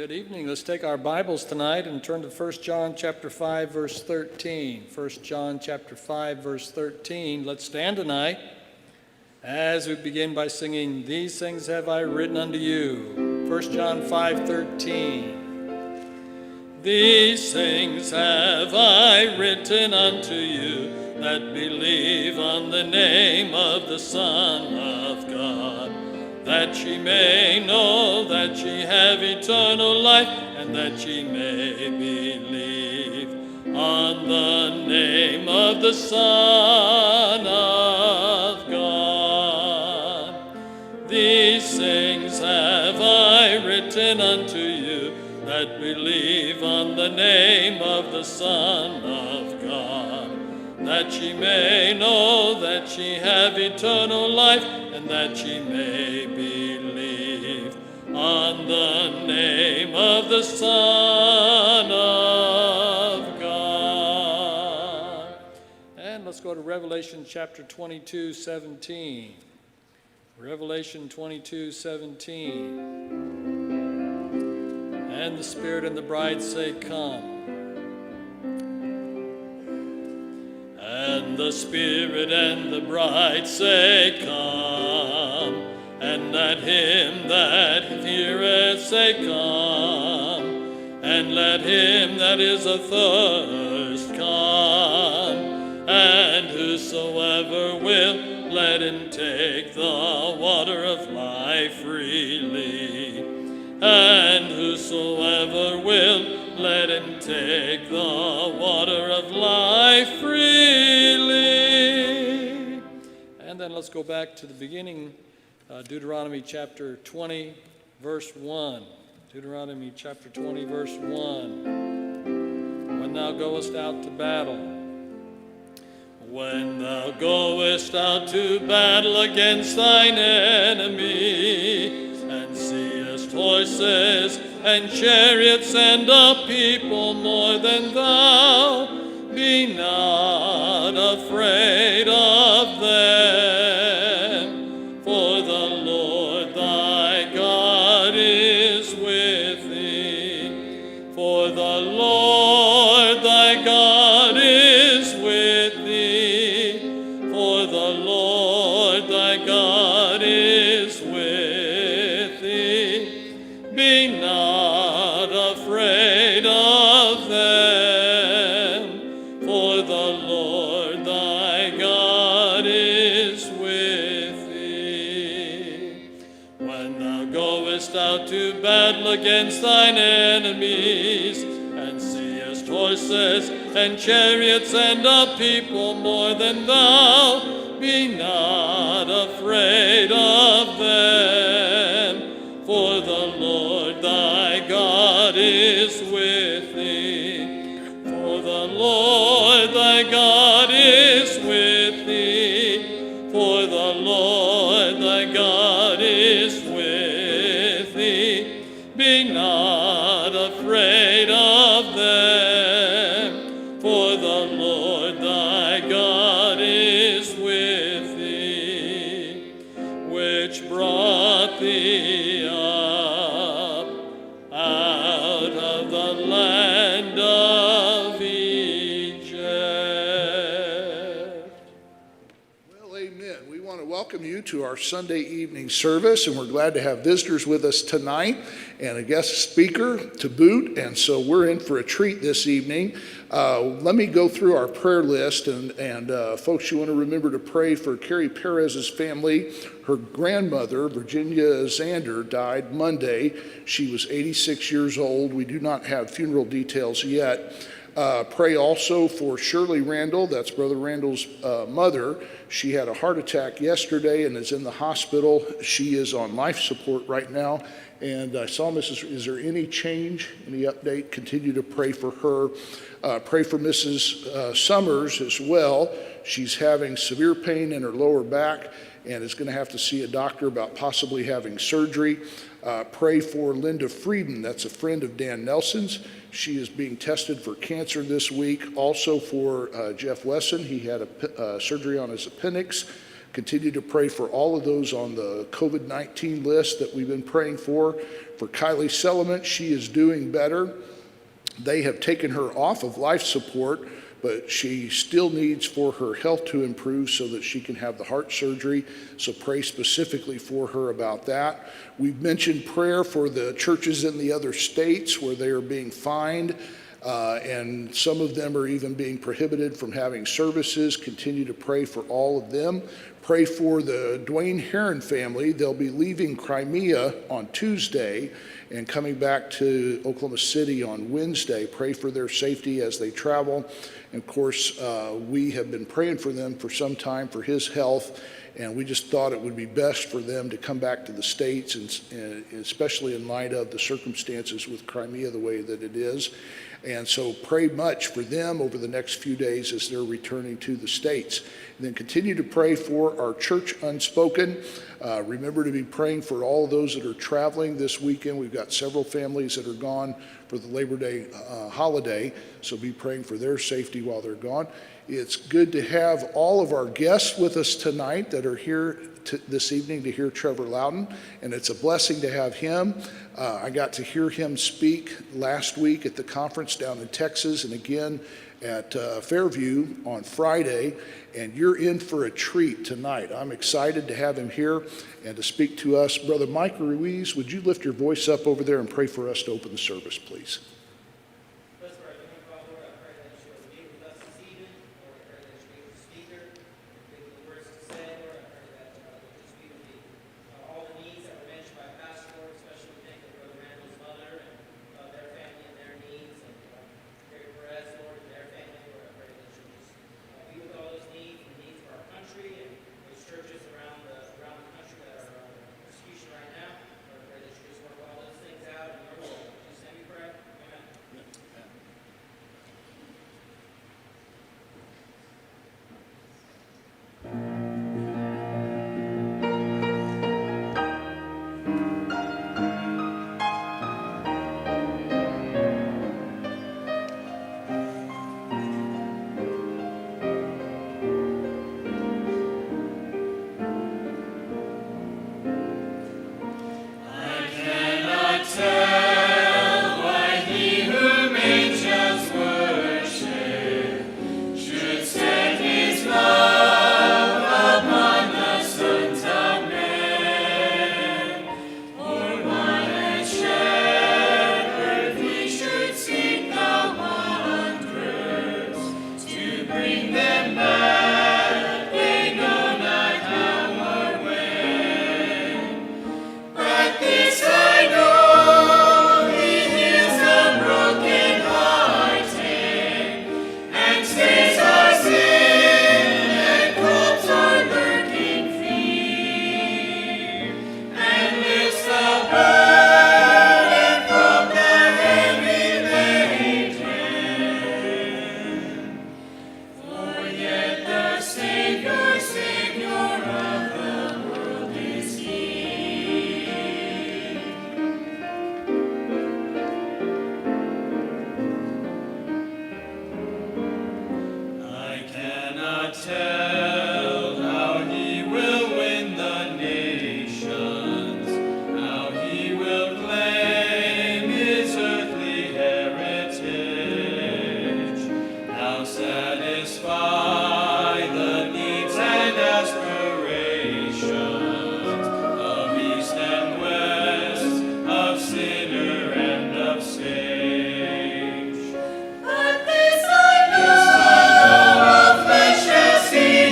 Good evening. Let's take our Bibles tonight and turn to 1 John chapter 5, verse 13. 1 John chapter 5, verse 13. Let's stand tonight as we begin by singing, "These things have I written unto you." 1 John 5:13. These things have I written unto you that believe on the name of the Son of God, that ye may know that ye have eternal life, and that ye may believe on the name of the Son of God. These things have I written unto you that believe on the name of the Son of God, that ye may know that ye have eternal life, and that ye may believe on the name of the Son of God. And let's go to Revelation chapter 22:17. Revelation 22:17. And the Spirit and the bride say, "Come." And the Spirit and the bride say, "Come." And let him that heareth say, "Come." And let him that is athirst come. And whosoever will, let him take the water of life freely. And whosoever will, let him take the water of life freely. And then let's go back to the beginning, Deuteronomy chapter 20, verse 1. Deuteronomy chapter 20, verse 1. When thou goest out to battle. When thou goest out to battle against thine enemies, and seest horses and chariots and a people more than thou, be not afraid of them, for the Lord thy God is with thee. For the Lord thy God is with thee. For the Lord thy God is with thee. Be not afraid of them, for the Lord thy God is with thee. When thou goest out to battle against thine enemies, and seest horses and chariots and a people more than thou, be not afraid of them, for the Lord thy God is with thee. For the Lord thy God is with thee. For the Lord thy God is with thee. Be not afraid of them, for the Lord thy God is with thee, which brought thee up out of the land of Egypt. Well, amen. We want to welcome you to our Sunday evening service, and we're glad to have visitors with us tonight and a guest speaker to boot, and so we're in for a treat this evening. Let me go through our prayer list, and folks, you want to remember to pray for Carrie Perez's family. Her grandmother, Virginia Zander, died Monday. She was 86 years old. We do not have funeral details yet. Pray also for Shirley Randall, that's Brother Randall's mother. She had a heart attack yesterday and is in the hospital. She is on life support right now. And I saw is there any change, any update? Continue to pray for her. Pray for Mrs. Summers as well. She's having severe pain in her lower back and is going to have to see a doctor about possibly having surgery. Pray for Linda Frieden, that's a friend of Dan Nelson's. She is being tested for cancer this week. Also for Jeff Wesson, he had a surgery on his appendix. Continue to pray for all of those on the COVID-19 list that we've been praying for. For Kylie Seligman, she is doing better. They have taken her off of life support, but she still needs for her health to improve so that she can have the heart surgery. So pray specifically for her about that. We've mentioned prayer for the churches in the other states where they are being fined, and some of them are even being prohibited from having services. Continue to pray for all of them. Pray for the Dwayne Heron family. They'll be leaving Crimea on Tuesday and coming back to Oklahoma City on Wednesday. Pray for their safety as they travel. And of course, we have been praying for them for some time for his health, and we just thought it would be best for them to come back to the States, and especially in light of the circumstances with Crimea the way that it is. And so pray much for them over the next few days as they're returning to the States. And then continue to pray for our church unspoken. Remember to be praying for all those that are traveling this weekend. We've got several families that are gone for the Labor Day holiday, so be praying for their safety while they're gone. It's good to have all of our guests with us tonight that are here this evening to hear Trevor Loudon, and it's a blessing to have him. I got to hear him speak last week at the conference down in Texas and again at Fairview on Friday, and you're in for a treat tonight. I'm excited to have him here and to speak to us. Brother Mike Ruiz, would you lift your voice up over there and pray for us to open the service, please? Let's pray. Heavenly Father, Lord, I pray that you will be with us this evening. Lord, I pray that you be with the speaker, give the words to say. Lord, I pray that just be with all the needs that were mentioned by Pastor, Lord, especially we thank Brother Randall's mother and their family and their needs, and Gary Perez, Lord, and their family. Lord, I pray that you just be with all those needs and the needs of our country and those churches around the country that are under persecution right now. Lord, I pray that you just work all those things out in your will. In Jesus' name we pray. Amen. But this I know, of flesh has seen.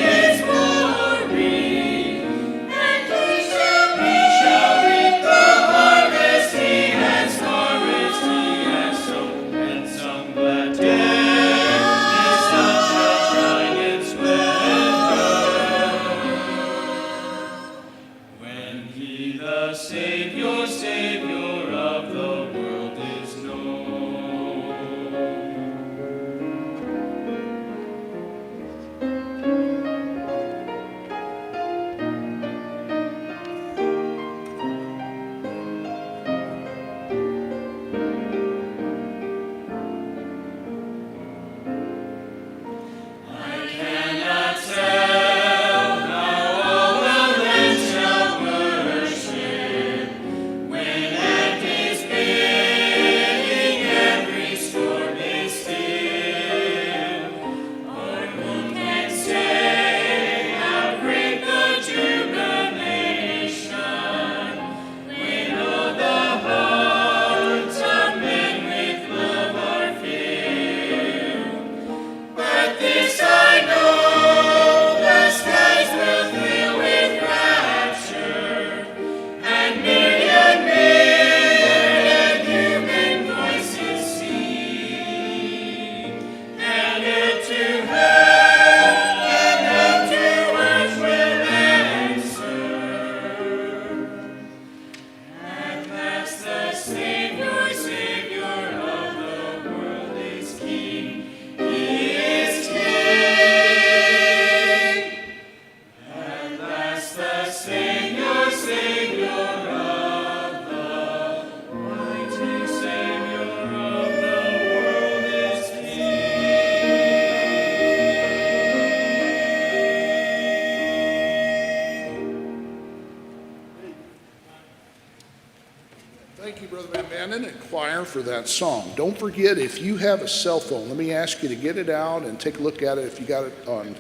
Brandon and choir for that song. Don't forget, if you have a cell phone, let me ask you to get it out and take a look at it. If you got it on,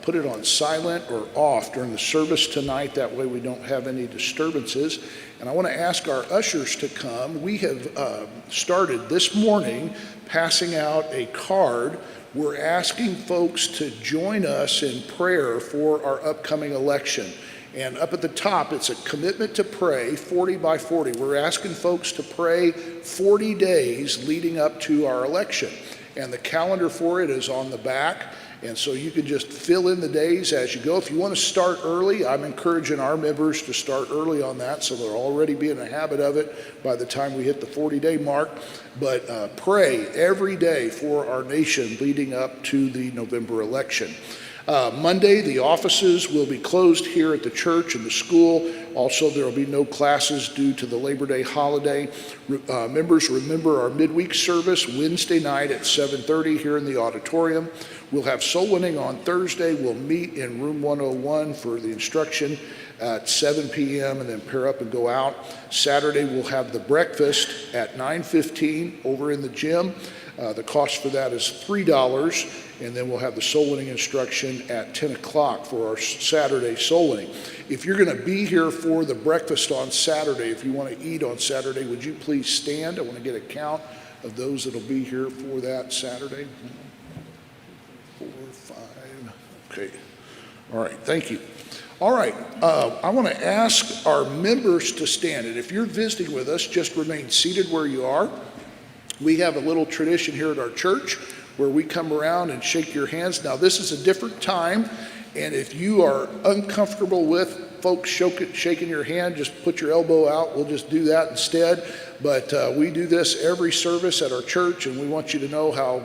put it on silent or off during the service tonight. That way we don't have any disturbances. And I want to ask our ushers to come. We have started this morning passing out a card. We're asking folks to join us in prayer for our upcoming election. And up at the top, it's a commitment to pray, 40 by 40. We're asking folks to pray 40 days leading up to our election. And the calendar for it is on the back. And so you can just fill in the days as you go. If you want to start early, I'm encouraging our members to start early on that so they'll already be in a habit of it by the time we hit the 40-day mark. But pray every day for our nation leading up to the November election. Monday, the offices will be closed here at the church and the school. Also, there will be no classes due to the Labor Day holiday. Members, remember our midweek service Wednesday night at 7:30 here in the auditorium. We'll have soul winning on Thursday. We'll meet in room 101 for the instruction at 7 p.m. and then pair up and go out. Saturday, we'll have the breakfast at 9:15 over in the gym. The cost for that is $3, and then we'll have the soul winning instruction at 10 o'clock for our Saturday soul winning. If you're going to be here for the breakfast on Saturday, if you want to eat on Saturday, would you please stand? I want to get a count of those that will be here for that Saturday. 4, 5, okay. All right, thank you. All right, I want to ask our members to stand, and if you're visiting with us, just remain seated where you are. We have a little tradition here at our church where we come around and shake your hands. Now, this is a different time, and if you are uncomfortable with folks shaking your hand, just put your elbow out. We'll just do that instead. But we do this every service at our church, and we want you to know how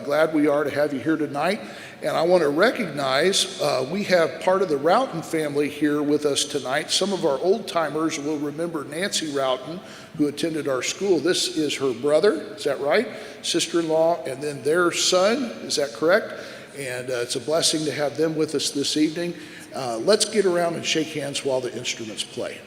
glad we are to have you here tonight. And I want to recognize we have part of the Roughton family here with us tonight. Some of our old timers will remember Nancy Roughton, who attended our school. This is her brother, is that right? Sister-in-law, and then their son, is that correct? And it's a blessing to have them with us this evening. Let's get around and shake hands while the instruments play.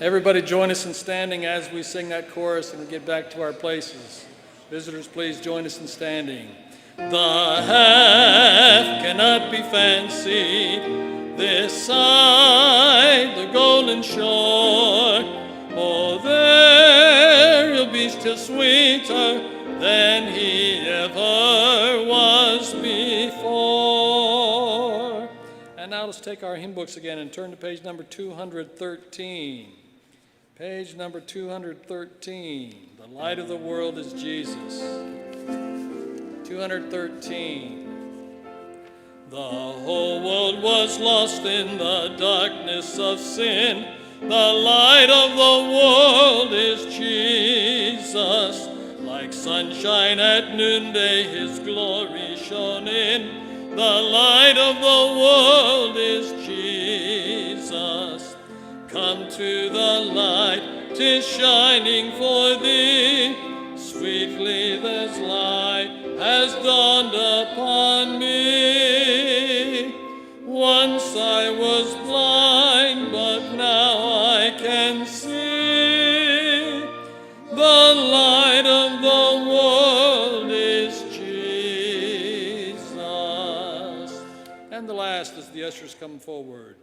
Everybody join us in standing as we sing that chorus and we get back to our places. Visitors, please join us in standing. The half cannot be fancied this side the golden shore. Oh, there he'll be still sweeter than he ever was before. And now let's take our hymn books again and turn to page number 213. Page number 213. The light of the world is Jesus. 213. The whole world was lost in the darkness of sin. The light of the world is Jesus. Like sunshine at noonday, his glory shone in. The light of the world is Jesus. Come to the light, 'tis shining for thee. Sweetly this light has dawned upon me. Once I was blind, but now I can see. The light of the world is Jesus. And the last as the ushers come forward.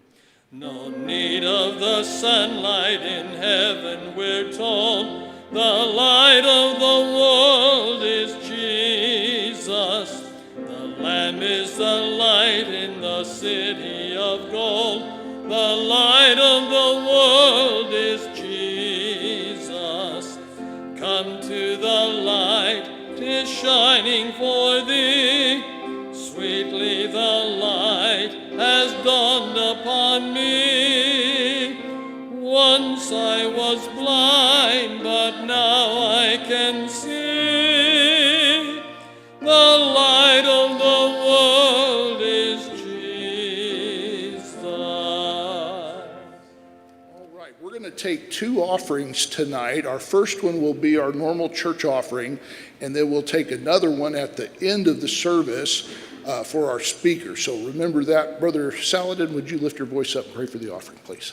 No need of the sunlight in heaven, we're told. The light of the world is Jesus. The Lamb is the light in the city of gold. The light of the world is Jesus. Come to the light, 'tis shining for thee. Sweetly the light has dawned upon me. Once I was blind, but now I can see. The light of the world is Jesus. All right, we're going to take two offerings tonight. Our first one will be our normal church offering, and then we'll take another one at the end of the service for our speaker. So remember that. Brother Saladin, would you lift your voice up and pray for the offering, please?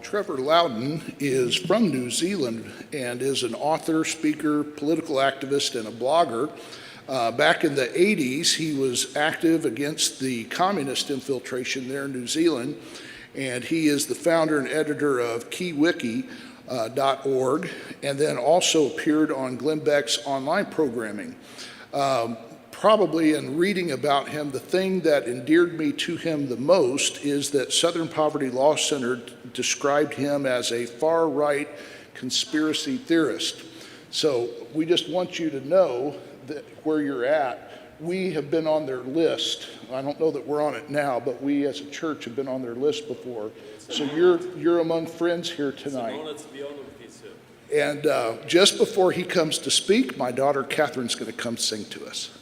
Trevor Loudon is from New Zealand and is an author, speaker, political activist, and a blogger. Back in the 80s, he was active against the communist infiltration there in New Zealand, and he is the founder and editor of keywiki.org, and then also appeared on Glenn Beck's online programming. Probably in reading about him, the thing that endeared me to him the most is that Southern Poverty Law Center described him as a far-right conspiracy theorist. So we just want you to know that where you're at, we have been on their list. I don't know that we're on it now, but we as a church have been on their list before. So you're among friends here tonight. It's an honor to be on with you, sir. And just before he comes to speak, my daughter Catherine's going to come sing to us.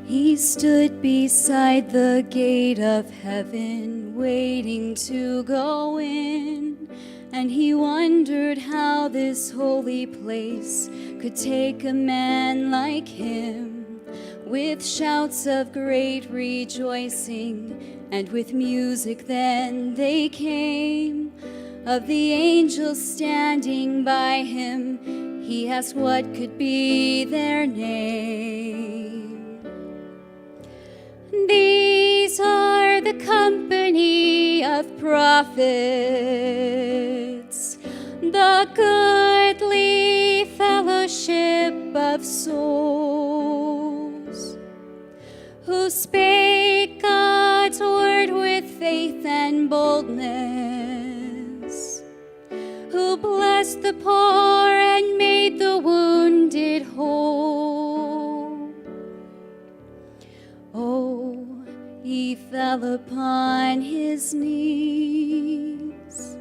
He stood beside the gate of heaven, waiting to go in, and he wondered how this holy place could take a man like him with shouts of great rejoicing, and with music then they came. Of the angels standing by him, he asked what could be their name. These are the company of prophets, the goodly fellowship of souls, who spake God's word with faith and boldness, who blessed the poor and made the wounded whole. Oh, he fell upon his knees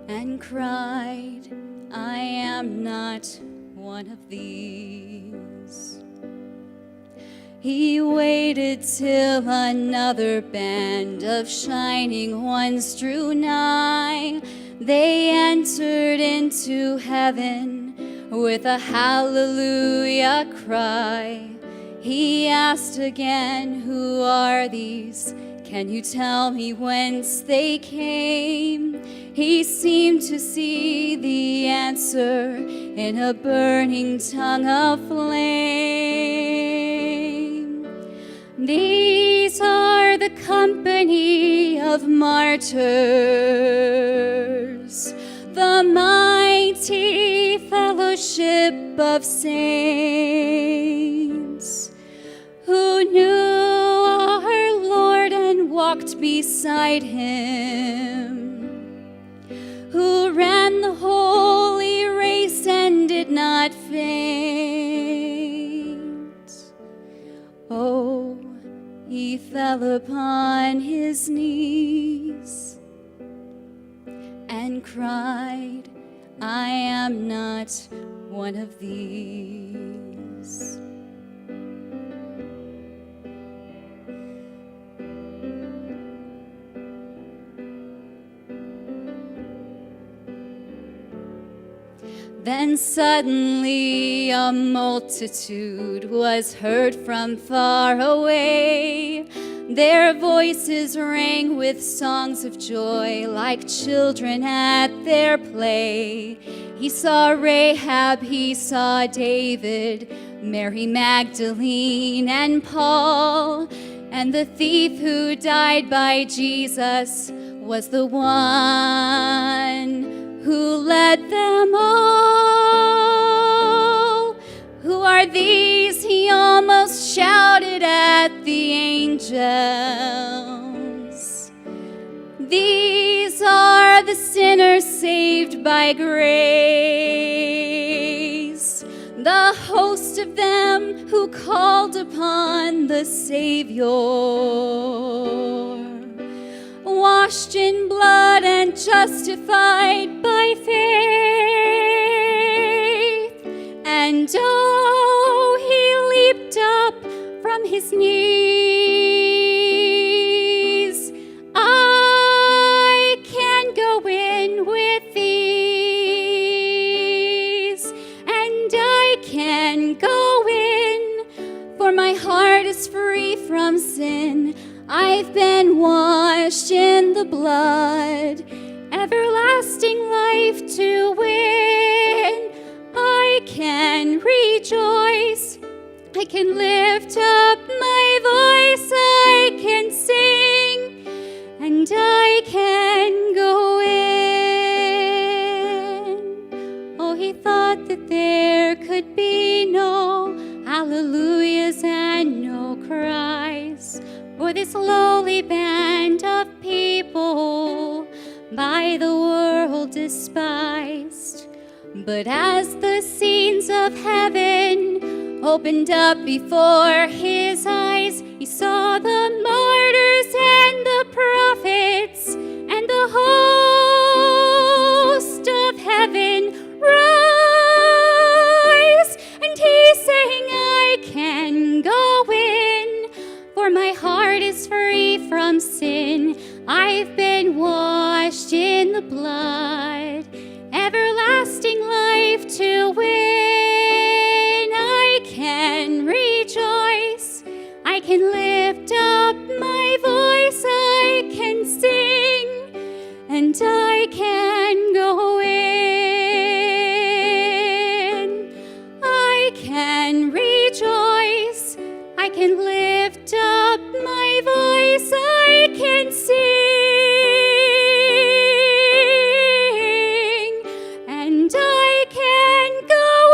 and cried, I am not one of these. He waited till another band of shining ones drew nigh. They entered into heaven with a hallelujah cry. He asked again, who are these? Can you tell me whence they came? He seemed to see the answer in a burning tongue of flame. These are the company of martyrs, the mighty fellowship of saints, who knew our Lord and walked beside him, who ran the holy race and did not faint. Oh, he fell upon his knees and cried, I am not one of these. Then suddenly a multitude was heard from far away. Their voices rang with songs of joy like children at their play. He saw Rahab, he saw David, Mary Magdalene and Paul, and the thief who died by Jesus was the one who led them all. Who are these? He almost shouted at the angels. These are the sinners saved by grace, the host of them who called upon the Savior, washed in blood and justified by faith. And oh, he leaped up from his knees. I can go in with these, and I can go in, for my heart is free from sin. I've been washed in the blood, everlasting life to win. I can rejoice, I can lift up my voice, I can sing, and I can go in. Oh, he thought that there could be no hallelujahs and no cries for this lowly band of people by the world despised. But as the scenes of heaven opened up before his eyes, he saw the martyrs and the prophets and the host of heaven rise. And he sang, I can go in, for my heart is free from sin. I've been washed in the blood, everlasting life to win. and I can go in. I can rejoice, I can lift up my voice, I can sing, and I can go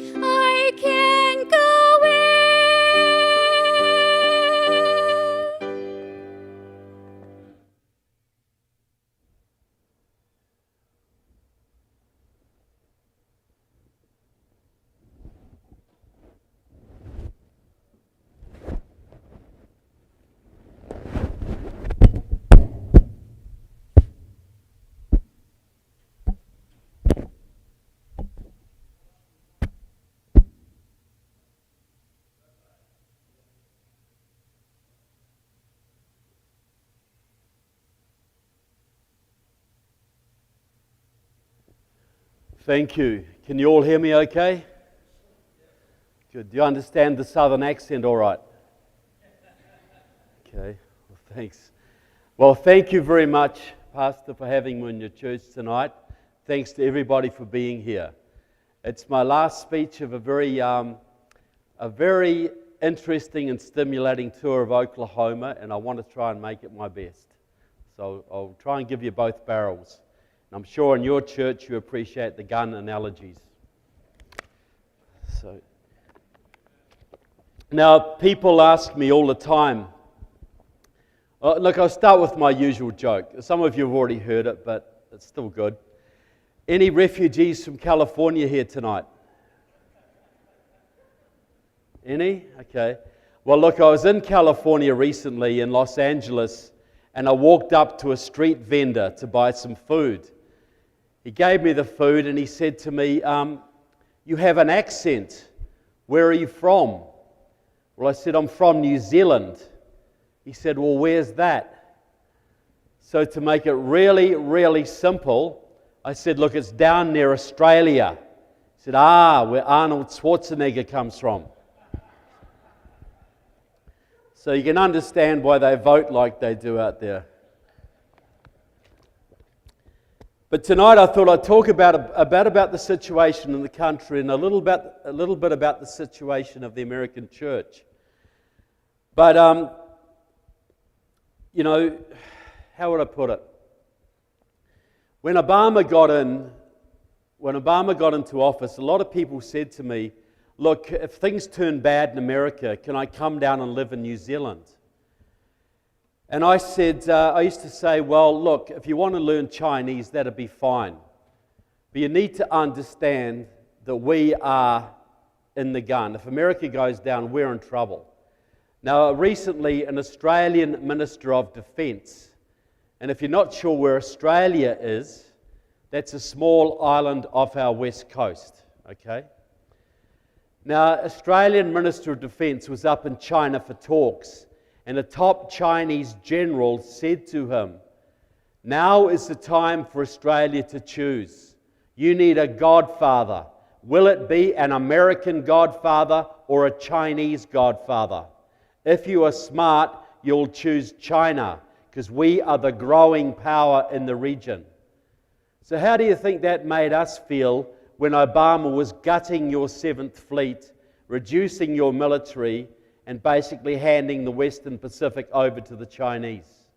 in. I can go in. Thank you. Can you all hear me okay? Good. Do you understand the southern accent all right? Okay. Well, thanks. Well, thank you very much, Pastor, for having me in your church tonight. Thanks to everybody for being here. It's my last speech of a very interesting and stimulating tour of Oklahoma, and I want to try and make it my best. So I'll try and give you both barrels. I'm sure in your church you appreciate the gun analogies. So, now people ask me all the time, look, I'll start with my usual joke. Some of you have already heard it, but it's still good. Any refugees from California here tonight? Any? Okay. Well, look, I was in California recently in Los Angeles, and I walked up to a street vendor to buy some food. He gave me the food and he said to me, you have an accent. Where are you from? Well, I said, I'm from New Zealand. He said, well, where's that? So to make it really, really simple, I said, look, it's down near Australia. He said, where Arnold Schwarzenegger comes from. So you can understand why they vote like they do out there. But tonight I thought I'd talk about the situation in the country and a little bit about the situation of the American church. But, how would I put it? When Obama got into office, a lot of people said to me, look, if things turn bad in America, can I come down and live in New Zealand? And I said, I used to say, well, look, if you want to learn Chinese, that'd be fine. But you need to understand that we are in the gun. If America goes down, we're in trouble. Now, recently, an Australian Minister of Defence, and if you're not sure where Australia is, that's a small island off our west coast, okay? Now, Australian Minister of Defence was up in China for talks, and a top Chinese general said to him, now is the time for Australia to choose. You need a godfather. Will it be an American godfather or a Chinese godfather? If you are smart, you'll choose China, because we are the growing power in the region. So how do you think that made us feel when Obama was gutting your 7th Fleet, reducing your military, and basically handing the Western Pacific over to the Chinese?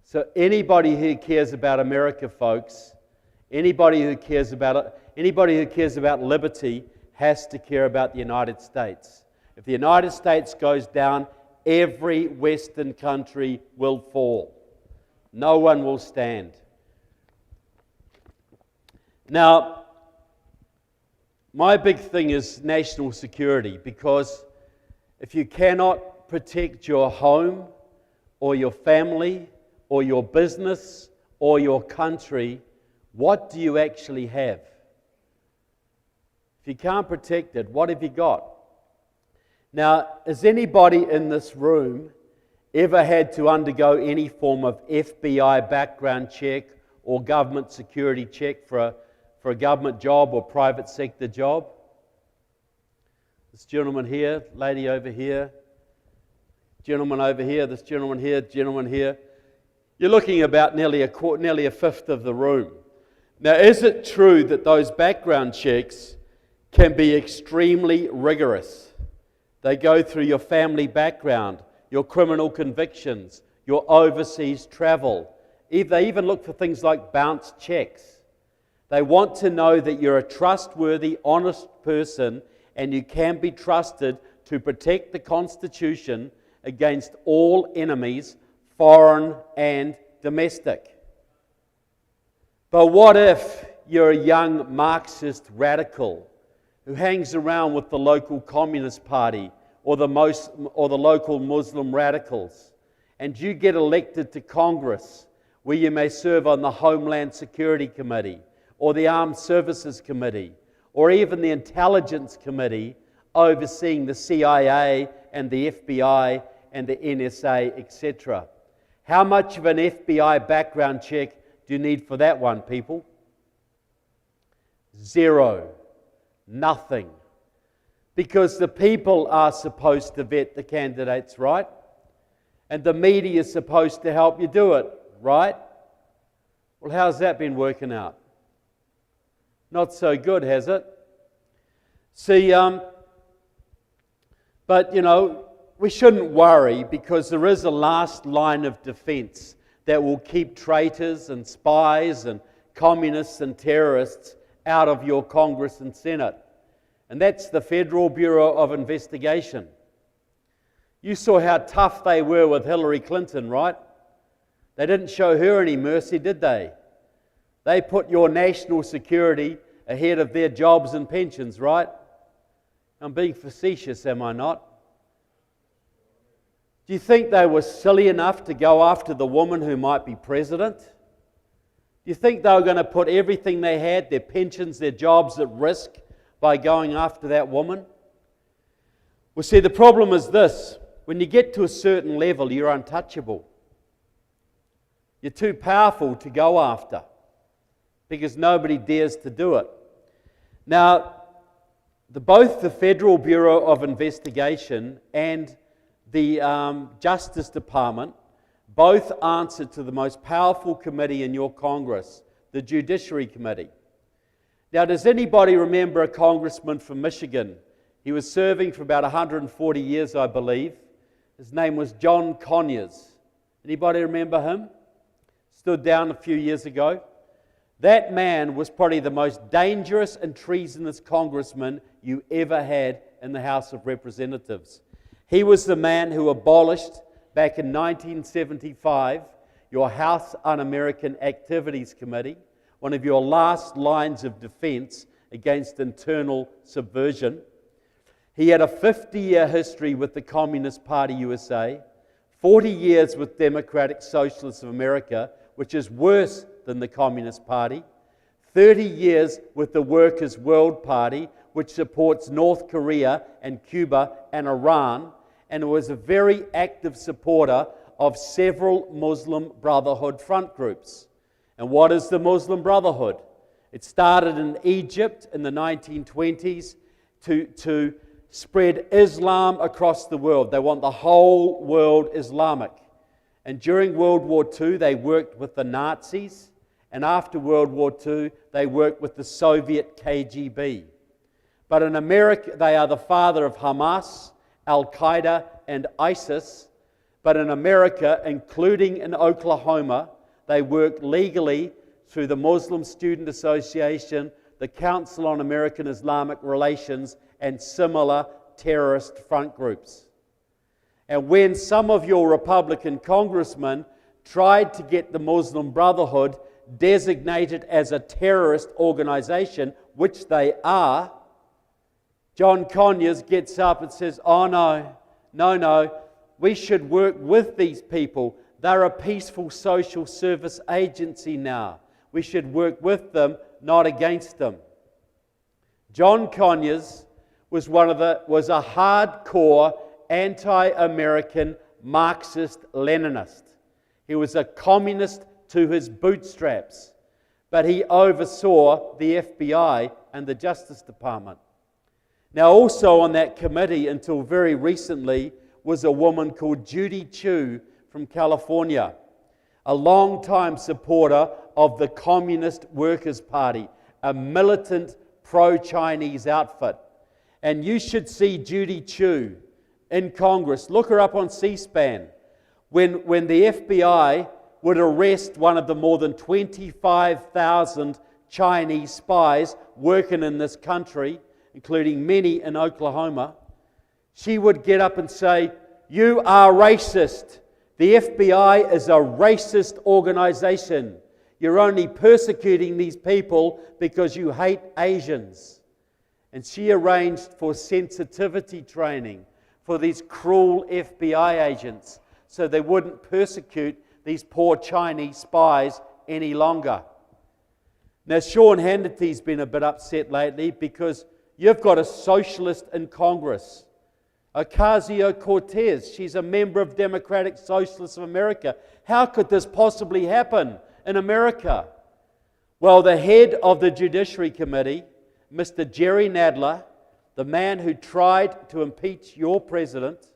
So anybody who cares about America, folks, anybody who cares about liberty has to care about the United States. If the United States goes down, every Western country will fall. No one will stand. Now, my big thing is national security, because if you cannot protect your home or your family or your business or your country, what do you actually have? If you can't protect it, what have you got? Now, has anybody in this room ever had to undergo any form of FBI background check or government security check for a government job or private sector job? This gentleman here, lady over here. gentleman over here, this gentleman here. You're looking about nearly a fifth of the room. Now, is it true that those background checks can be extremely rigorous? They go through your family background, your criminal convictions, your overseas travel. They even look for things like bounce checks. They want to know that you're a trustworthy, honest person and you can be trusted to protect the Constitution against all enemies, foreign and domestic. But what if you're a young Marxist radical who hangs around with the local Communist Party or the local Muslim radicals, and you get elected to Congress where you may serve on the Homeland Security Committee or the Armed Services Committee or even the Intelligence Committee overseeing the CIA and the FBI and the NSA, etc. How much of an FBI background check do you need for that one, people? Zero. Nothing. Because the people are supposed to vet the candidates, right? And the media is supposed to help you do it, right? Well, how's that been working out? Not so good, has it? See, but we shouldn't worry because there is a last line of defense that will keep traitors and spies and communists and terrorists out of your Congress and Senate. And that's the Federal Bureau of Investigation. You saw how tough they were with Hillary Clinton, right? They didn't show her any mercy, did they? They put your national security ahead of their jobs and pensions, right? I'm being facetious, am I not? Do you think they were silly enough to go after the woman who might be president? Do you think they were going to put everything they had, their pensions, their jobs, at risk by going after that woman? Well, see, the problem is this. When you get to a certain level, you're untouchable. You're too powerful to go after because nobody dares to do it. Now, both the Federal Bureau of Investigation and the Justice Department both answer to the most powerful committee in your Congress, the Judiciary Committee. Now, does anybody remember a congressman from Michigan? He was serving for about 140 years, I believe. His name was John Conyers. Anybody remember him? Stood down a few years ago. That man was probably the most dangerous and treasonous congressman you ever had in the House of Representatives. He was the man who abolished, back in 1975, your House Un-American Activities Committee, one of your last lines of defense against internal subversion. He had a 50-year history with the Communist Party USA, 40 years with Democratic Socialists of America, which is worse than the Communist Party, 30 years with the Workers' World Party, which supports North Korea and Cuba and Iran, and was a very active supporter of several Muslim Brotherhood front groups. And what is the Muslim Brotherhood? It started in Egypt in the 1920s to spread Islam across the world. They want the whole world Islamic. And during World War II, they worked with the Nazis. And after World War II, they worked with the Soviet KGB. But in America, they are the father of Hamas, Al-Qaeda, and ISIS. But in America, including in Oklahoma, they work legally through the Muslim Student Association, the Council on American Islamic Relations, and similar terrorist front groups. And when some of your Republican congressmen tried to get the Muslim Brotherhood designated as a terrorist organization, which they are, John Conyers gets up and says, oh no, we should work with these people. They're a peaceful social service agency now. We should work with them, not against them. John Conyers was a hardcore anti-American Marxist-Leninist. He was a communist to his bootstraps, but he oversaw the FBI and the Justice Department. Now, also on that committee, until very recently, was a woman called Judy Chu from California, a long-time supporter of the Communist Workers' Party, a militant pro-Chinese outfit. And you should see Judy Chu in Congress. Look her up on C-SPAN. When the FBI would arrest one of the more than 25,000 Chinese spies working in this country, including many in Oklahoma, she would get up and say, "You are racist. The FBI is a racist organization. You're only persecuting these people because you hate Asians." And she arranged for sensitivity training for these cruel FBI agents so they wouldn't persecute these poor Chinese spies any longer. Now, Sean Hannity's been a bit upset lately because you've got a socialist in Congress, Ocasio-Cortez. She's a member of Democratic Socialists of America. How could this possibly happen in America? Well, the head of the Judiciary Committee, Mr. Jerry Nadler, the man who tried to impeach your president,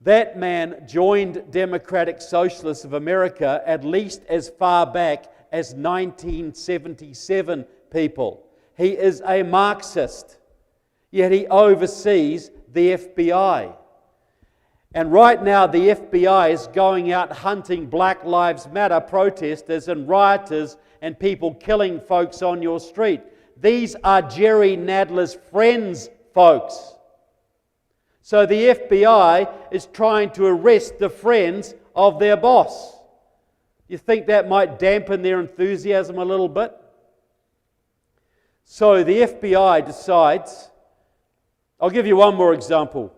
that man joined Democratic Socialists of America at least as far back as 1977, people. He is a Marxist, yet he oversees the FBI. And right now the FBI is going out hunting Black Lives Matter protesters and rioters and people killing folks on your street. These are Jerry Nadler's friends, folks. So the FBI is trying to arrest the friends of their boss. You think that might dampen their enthusiasm a little bit? So the FBI decides, I'll give you one more example.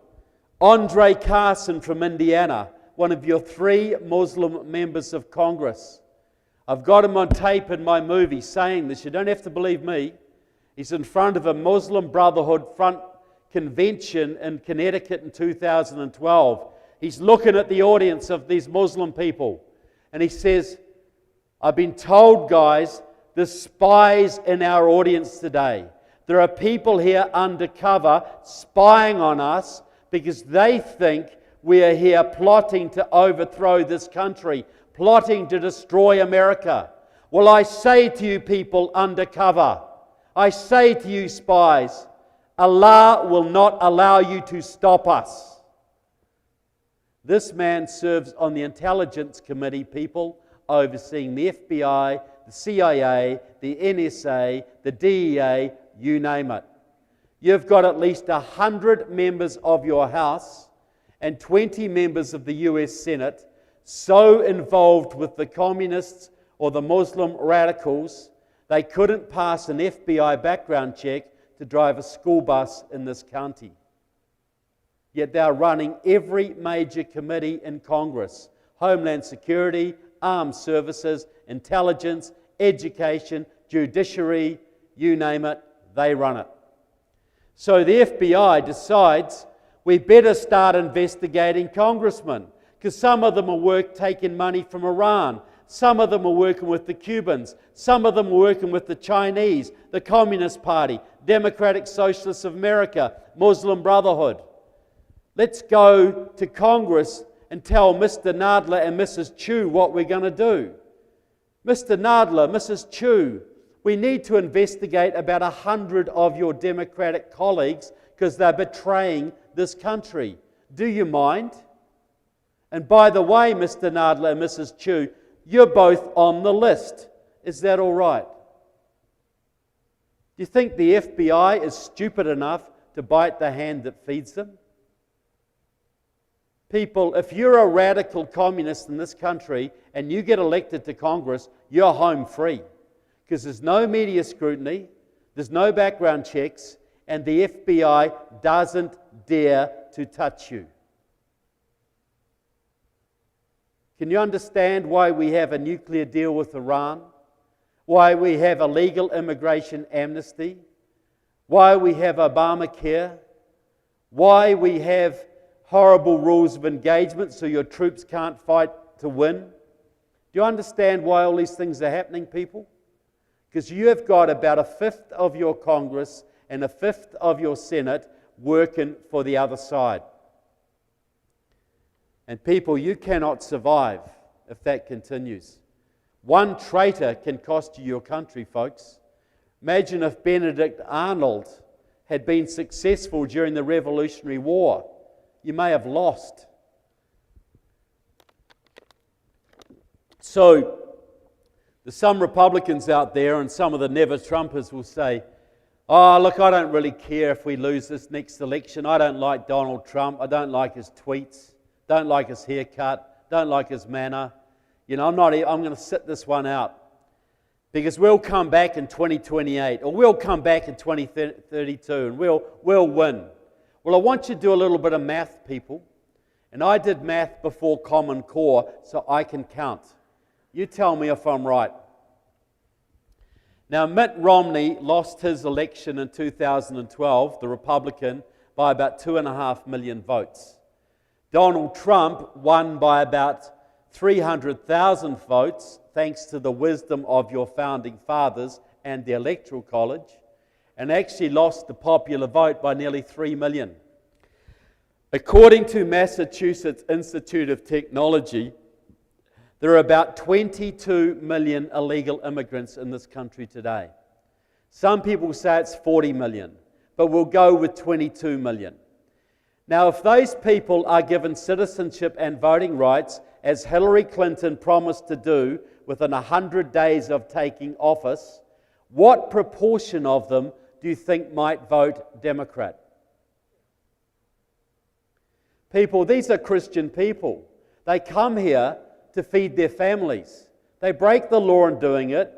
Andre Carson from Indiana, one of your 3 Muslim members of Congress. I've got him on tape in my movie saying this. You don't have to believe me. He's in front of a Muslim Brotherhood front convention in Connecticut in 2012. He's looking at the audience of these Muslim people and he says, "I've been told, guys, there's spies in our audience today. There are people here undercover spying on us because they think we are here plotting to overthrow this country, plotting to destroy America." Well, I say to you people undercover, I say to you spies, Allah will not allow you to stop us. This man serves on the Intelligence Committee, people, overseeing the FBI, the CIA, the NSA, the DEA, you name it. You've got at least 100 members of your House and 20 members of the US Senate so involved with the communists or the Muslim radicals, they couldn't pass an FBI background check to drive a school bus in this county. Yet they're running every major committee in Congress: Homeland Security, Armed Services, Intelligence, Education, Judiciary, you name it, they run it. So the FBI decides we better start investigating congressmen, because some of them are taking money from Iran, some of them are working with the Cubans, some of them are working with the Chinese, the Communist Party, Democratic Socialists of America, Muslim Brotherhood. Let's go to Congress and tell Mr. Nadler and Mrs. Chu what we're going to do. Mr. Nadler, Mrs. Chu, we need to investigate about 100 of your Democratic colleagues because they're betraying this country. Do you mind? And by the way, Mr. Nadler and Mrs. Chu, you're both on the list. Is that all right? Do you think the FBI is stupid enough to bite the hand that feeds them? People, if you're a radical communist in this country and you get elected to Congress, you're home free. Because there's no media scrutiny, there's no background checks, and the FBI doesn't dare to touch you. Can you understand why we have a nuclear deal with Iran? Why we have a legal immigration amnesty? Why we have Obamacare? Why we have horrible rules of engagement so your troops can't fight to win? Do you understand why all these things are happening, people? Because you have got about 1/5 of your Congress and 1/5 of your Senate working for the other side. And people, you cannot survive if that continues. One traitor can cost you your country, folks. Imagine if Benedict Arnold had been successful during the Revolutionary War. You may have lost. So, there's some Republicans out there and some of the never-Trumpers will say, oh, look, I don't really care if we lose this next election. I don't like Donald Trump. I don't like his tweets. Don't like his haircut. Don't like his manner. You know, I'm going to sit this one out. Because we'll come back in 2028, or we'll come back in 2032, and we'll win. Well, I want you to do a little bit of math, people. And I did math before Common Core, so I can count. You tell me if I'm right. Now, Mitt Romney lost his election in 2012, the Republican, by about 2.5 million votes. Donald Trump won by about 300,000 votes, thanks to the wisdom of your founding fathers and the Electoral College, and actually lost the popular vote by nearly 3 million. According to Massachusetts Institute of Technology, there are about 22 million illegal immigrants in this country today. Some people say it's 40 million, but we'll go with 22 million. Now, if those people are given citizenship and voting rights, as Hillary Clinton promised to do within 100 days of taking office, what proportion of them do you think might vote Democrat? People, these are Christian people. They come here to feed their families. They break the law in doing it,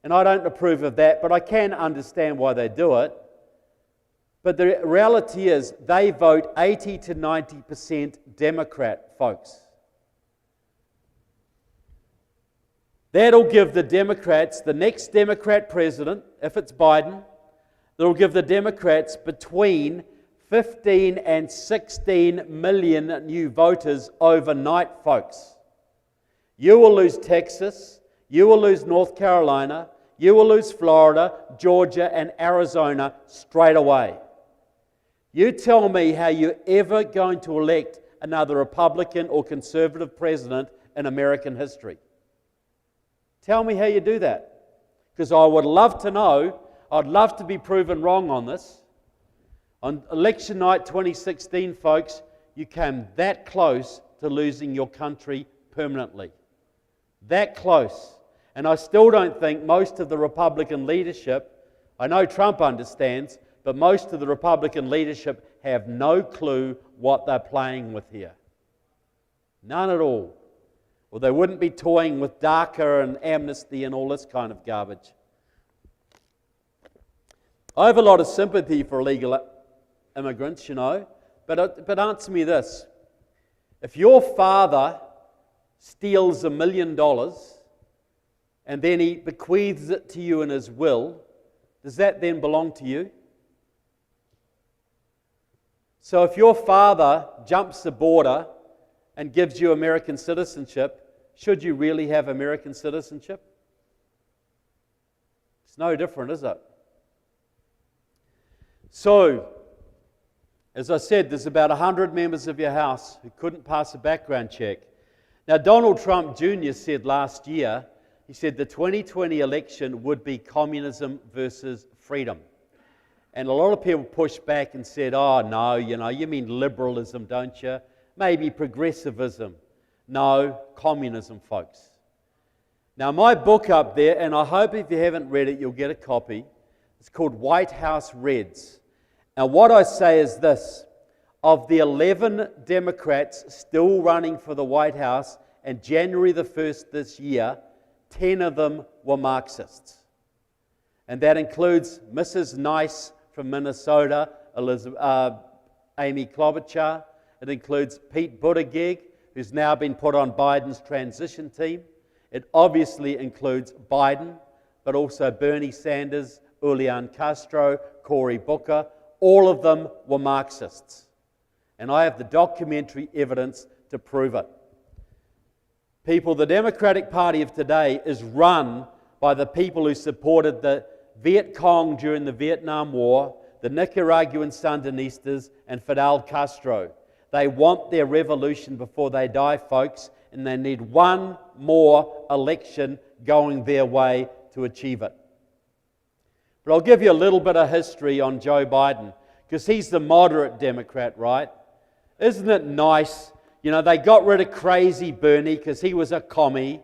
and I don't approve of that, but I can understand why they do it. But the reality is they vote 80 to 90% Democrat, folks. That'll give the Democrats, the next Democrat president, if it's Biden, that'll give the Democrats between 15 and 16 million new voters overnight, folks. You will lose Texas, you will lose North Carolina, you will lose Florida, Georgia, and Arizona straight away. You tell me how you're ever going to elect another Republican or conservative president in American history. Tell me how you do that. Because I would love to know, I'd love to be proven wrong on this. On election night 2016, folks, you came that close to losing your country permanently. That close. And I still don't think most of the Republican leadership, I know Trump understands, but most of the Republican leadership have no clue what they're playing with here. None at all. Or they wouldn't be toying with DACA and amnesty and all this kind of garbage. I have a lot of sympathy for illegal immigrants, you know, but answer me this. If your father steals $1 million and then he bequeaths it to you in his will, does that then belong to you? So if your father jumps the border and gives you American citizenship, should you really have American citizenship? It's no different, is it? So, as I said, there's about 100 members of your House who couldn't pass a background check. Now, Donald Trump Jr. said last year, he said the 2020 election would be communism versus freedom. And a lot of people pushed back and said, oh, no, you mean liberalism, don't you? Maybe progressivism. No, communism, folks. Now, my book up there, and I hope if you haven't read it, you'll get a copy. It's called White House Reds. Now, what I say is this. Of the 11 Democrats still running for the White House, and January the 1st this year, 10 of them were Marxists. And that includes Mrs. Nice from Minnesota, Amy Klobuchar. It includes Pete Buttigieg, who's now been put on Biden's transition team. It obviously includes Biden, but also Bernie Sanders, Julian Castro, Cory Booker. All of them were Marxists. And I have the documentary evidence to prove it. People, the Democratic Party of today is run by the people who supported the Viet Cong during the Vietnam War, the Nicaraguan Sandinistas, and Fidel Castro. They want their revolution before they die, folks, and they need one more election going their way to achieve it. But I'll give you a little bit of history on Joe Biden, because he's the moderate Democrat, right? Isn't it nice? You know, they got rid of crazy Bernie because he was a commie,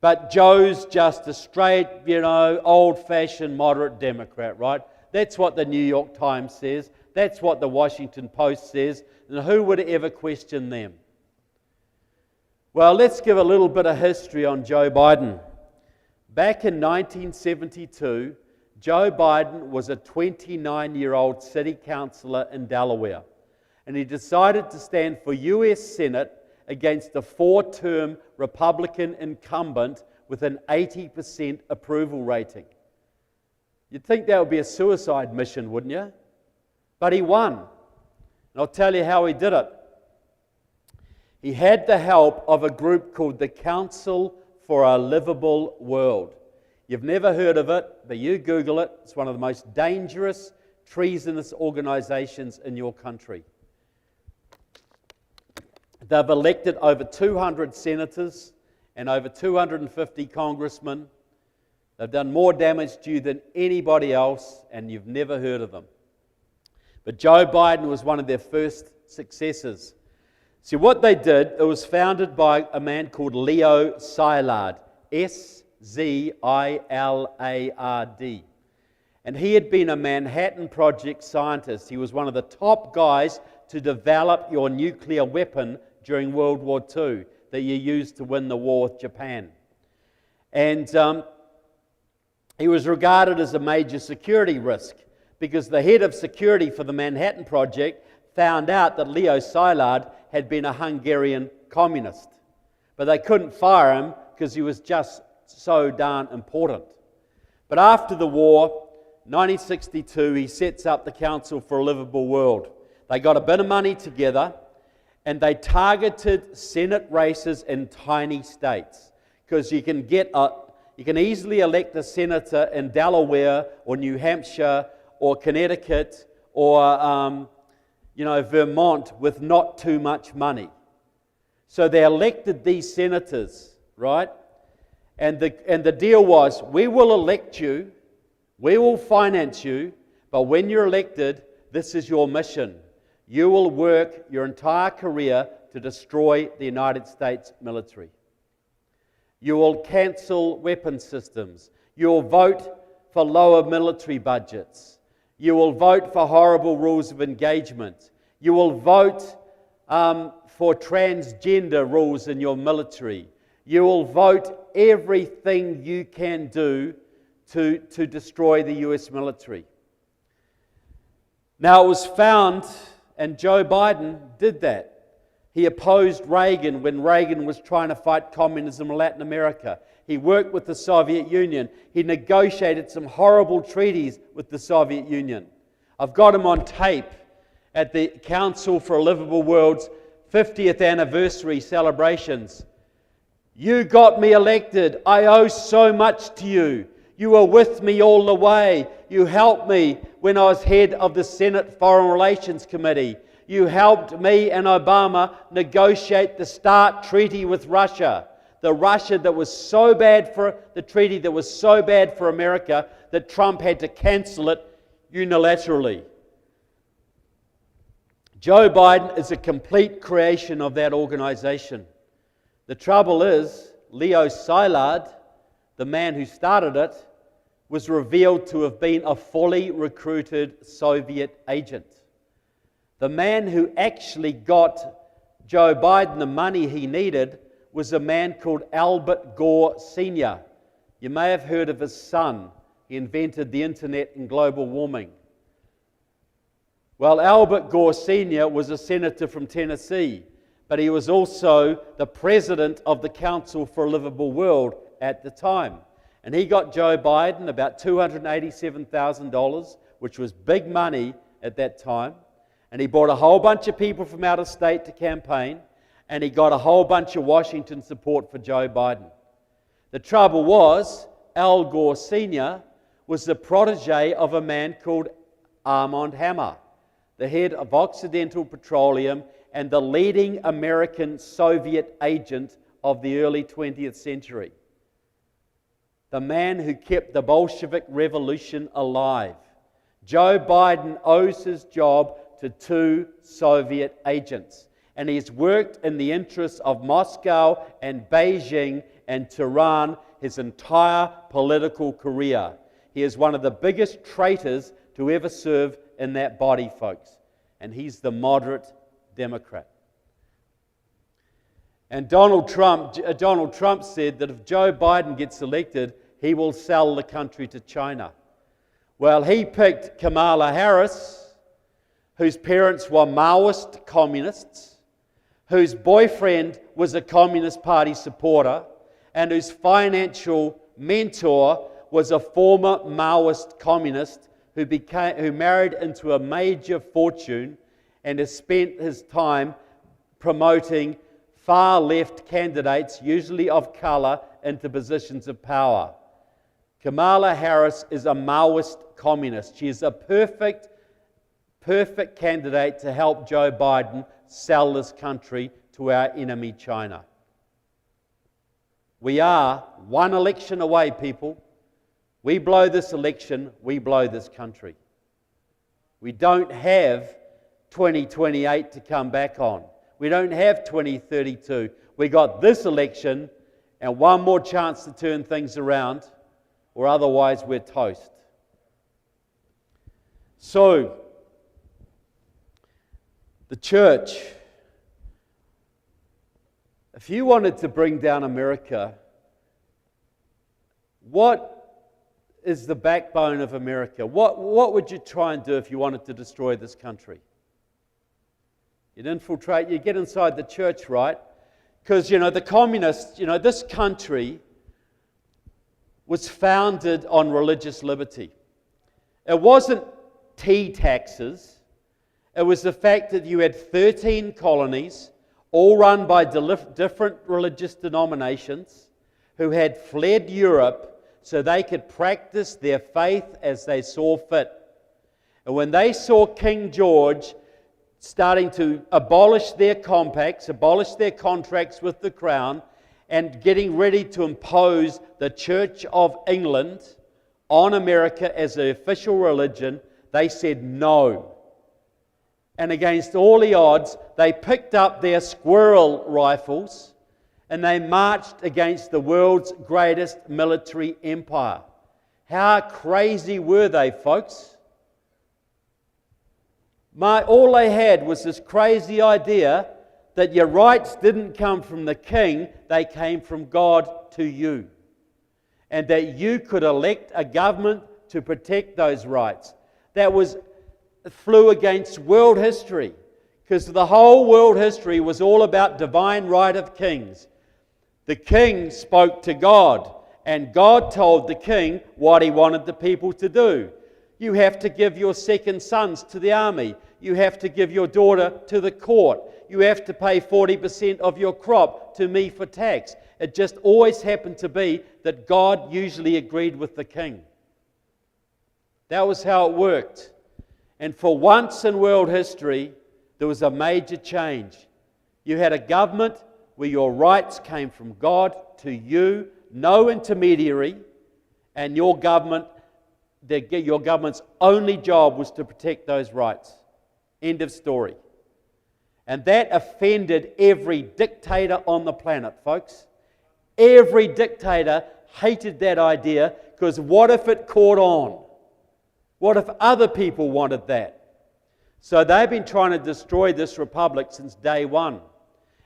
but Joe's just a straight, old-fashioned moderate Democrat, right? That's what the New York Times says. That's what the Washington Post says. And who would ever question them? Well, let's give a little bit of history on Joe Biden. Back in 1972, Joe Biden was a 29-year-old city councillor in Delaware, and he decided to stand for US Senate against a 4-term Republican incumbent with an 80% approval rating. You'd think that would be a suicide mission, wouldn't you? But he won. And I'll tell you how he did it. He had the help of a group called the Council for a Livable World. You've never heard of it, but you Google it. It's one of the most dangerous, treasonous organizations in your country. They've elected over 200 senators and over 250 congressmen. They've done more damage to you than anybody else, and you've never heard of them. But Joe Biden was one of their first successors. See, what they did, it was founded by a man called Leo Szilard, S-Z-I-L-A-R-D. And he had been a Manhattan Project scientist. He was one of the top guys to develop your nuclear weapon during World War II that you used to win the war with Japan. And he was regarded as a major security risk because the head of security for the Manhattan Project found out that Leo Szilard had been a Hungarian communist. But they couldn't fire him because he was just so darn important. But after the war, 1962, he sets up the Council for a Livable World. They got a bit of money together and they targeted Senate races in tiny states, because you can easily elect a senator in Delaware or New Hampshire or Connecticut or Vermont with not too much money. So they elected these senators, right? And the deal was, we will elect you, we will finance you, but when you're elected, this is your mission. You will work your entire career to destroy the United States military. You will cancel weapon systems. You will vote for lower military budgets. You will vote for horrible rules of engagement. You will vote for transgender rules in your military. You will vote everything you can do to destroy the US military. Now it was found, and Joe Biden did that. He opposed Reagan when Reagan was trying to fight communism in Latin America. He worked with the Soviet Union. He negotiated some horrible treaties with the Soviet Union. I've got him on tape at the Council for a Livable World's 50th anniversary celebrations. You got me elected. I owe so much to you. You were with me all the way. You helped me when I was head of the Senate Foreign Relations Committee. You helped me and Obama negotiate the START treaty with Russia. The Russia that was so bad for the treaty that was so bad for America that Trump had to cancel it unilaterally. Joe Biden is a complete creation of that organization. The trouble is, Leo Szilard, the man who started it, was revealed to have been a fully recruited Soviet agent. The man who actually got Joe Biden the money he needed was a man called Albert Gore Sr. You may have heard of his son. He invented the internet and global warming. Well, Albert Gore Sr. was a senator from Tennessee, but he was also the president of the Council for a Livable World at the time. And he got Joe Biden about $287,000, which was big money at that time. And he brought a whole bunch of people from out of state to campaign, and he got a whole bunch of Washington support for Joe Biden. The trouble was, Al Gore Sr. was the protege of a man called Armand Hammer, the head of Occidental Petroleum and the leading American Soviet agent of the early 20th century. The man who kept the Bolshevik Revolution alive. Joe Biden owes his job to two Soviet agents, and he's worked in the interests of Moscow and Beijing and Tehran his entire political career. He is one of the biggest traitors to ever serve in that body, folks, and he's the moderate Democrat. And Donald Trump said that if Joe Biden gets elected, he will sell the country to China. Well, he picked Kamala Harris, whose parents were Maoist communists, whose boyfriend was a Communist Party supporter, and whose financial mentor was a former Maoist communist who married into a major fortune and has spent his time promoting far-left candidates, usually of color, into positions of power. Kamala Harris is a Maoist communist. She is a perfect candidate to help Joe Biden sell this country to our enemy, China. We are one election away, people. We blow this election, we blow this country. We don't have 2028 to come back on. We don't have 2032. We got this election and one more chance to turn things around, or otherwise we're toast. So, the church, if you wanted to bring down America, what is the backbone of America? What would you try and do if you wanted to destroy this country? You'd infiltrate, you get inside the church, right? Because, the communists, this country was founded on religious liberty. It wasn't tea taxes. It was the fact that you had 13 colonies, all run by different religious denominations, who had fled Europe so they could practice their faith as they saw fit. And when they saw King George starting to abolish their compacts, abolish their contracts with the Crown, and getting ready to impose the Church of England on America as the official religion, they said no. And against all the odds, they picked up their squirrel rifles and they marched against the world's greatest military empire. How crazy were they, folks? All they had was this crazy idea that your rights didn't come from the king, they came from God to you. And that you could elect a government to protect those rights. That flew against world history, because the whole world history was all about divine right of kings. The king spoke to God, and God told the king what he wanted the people to do. You have to give your second sons to the army. You have to give your daughter to the court. You have to pay 40% of your crop to me for tax. It just always happened to be that God usually agreed with the king. That was how it worked. And for once in world history, there was a major change. You had a government where your rights came from God to you, no intermediary, and your government's only job was to protect those rights. End of story. And that offended every dictator on the planet, folks. Every dictator hated that idea, because what if it caught on? What if other people wanted that? So they've been trying to destroy this republic since day one.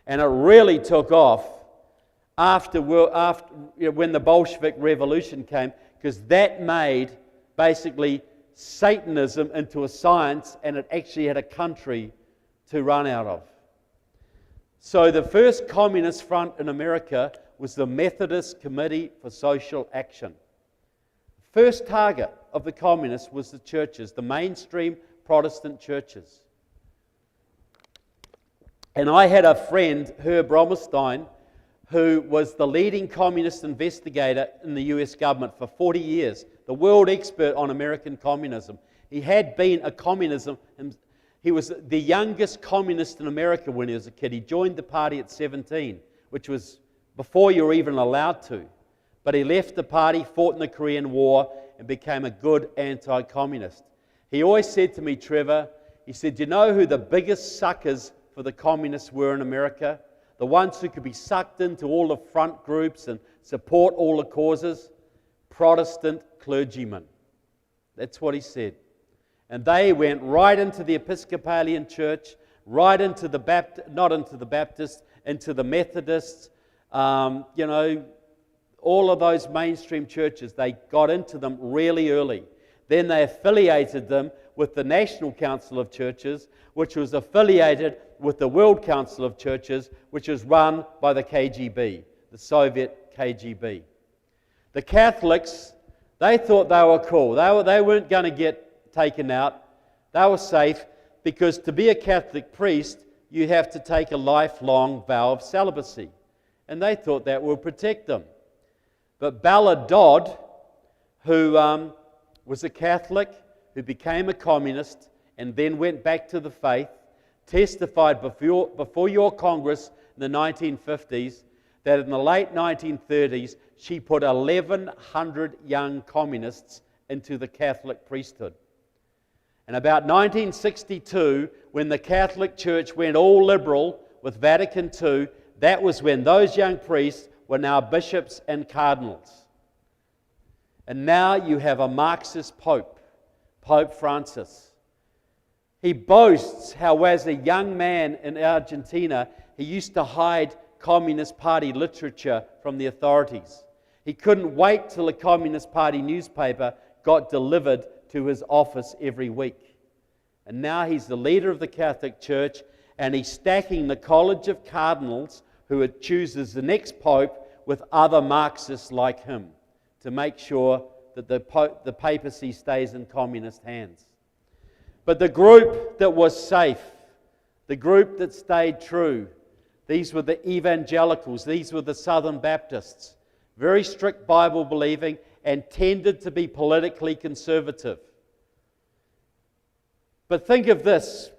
And it really took off when the Bolshevik Revolution came, because that made basically Satanism into a science, and it actually had a country to run out of. So the first communist front in America was the Methodist Committee for Social Action. First target of the communists was the churches, the mainstream Protestant churches. And I had a friend, Herb Romerstein, who was the leading communist investigator in the US government for 40 years, the world expert on American communism. He had been a He was the youngest communist in America when he was a kid. He joined the party at 17, which was before you were even allowed to. But he left the party, fought in the Korean War, and became a good anti-communist. He always said to me, Trevor, he said, you know who the biggest suckers for the communists were in America? The ones who could be sucked into all the front groups and support all the causes? Protestant clergymen. That's what he said. And they went right into the Episcopalian Church, right into the not into the Baptists, into the Methodists, all of those mainstream churches. They got into them really early. Then they affiliated them with the National Council of Churches, which was affiliated with the World Council of Churches, which is run by the KGB, the Soviet KGB. The Catholics, they thought they were cool. They weren't going to get taken out. They were safe because to be a Catholic priest, you have to take a lifelong vow of celibacy. And they thought that would protect them. But Bella Dodd, who was a Catholic, who became a communist and then went back to the faith, testified before your Congress in the 1950s that in the late 1930s she put 1,100 young communists into the Catholic priesthood. And about 1962, when the Catholic Church went all liberal with Vatican II, that was when those young priests were now bishops and cardinals. And now you have a Marxist Pope, Pope Francis. He boasts how as a young man in Argentina, he used to hide Communist Party literature from the authorities. He couldn't wait till a Communist Party newspaper got delivered to his office every week. And now he's the leader of the Catholic Church, and he's stacking the College of Cardinals, who chooses the next Pope, with other Marxists like him to make sure that the papacy stays in communist hands. But the group that was safe, the group that stayed true, these were the evangelicals, these were the Southern Baptists, very strict Bible believing and tended to be politically conservative. But think of this,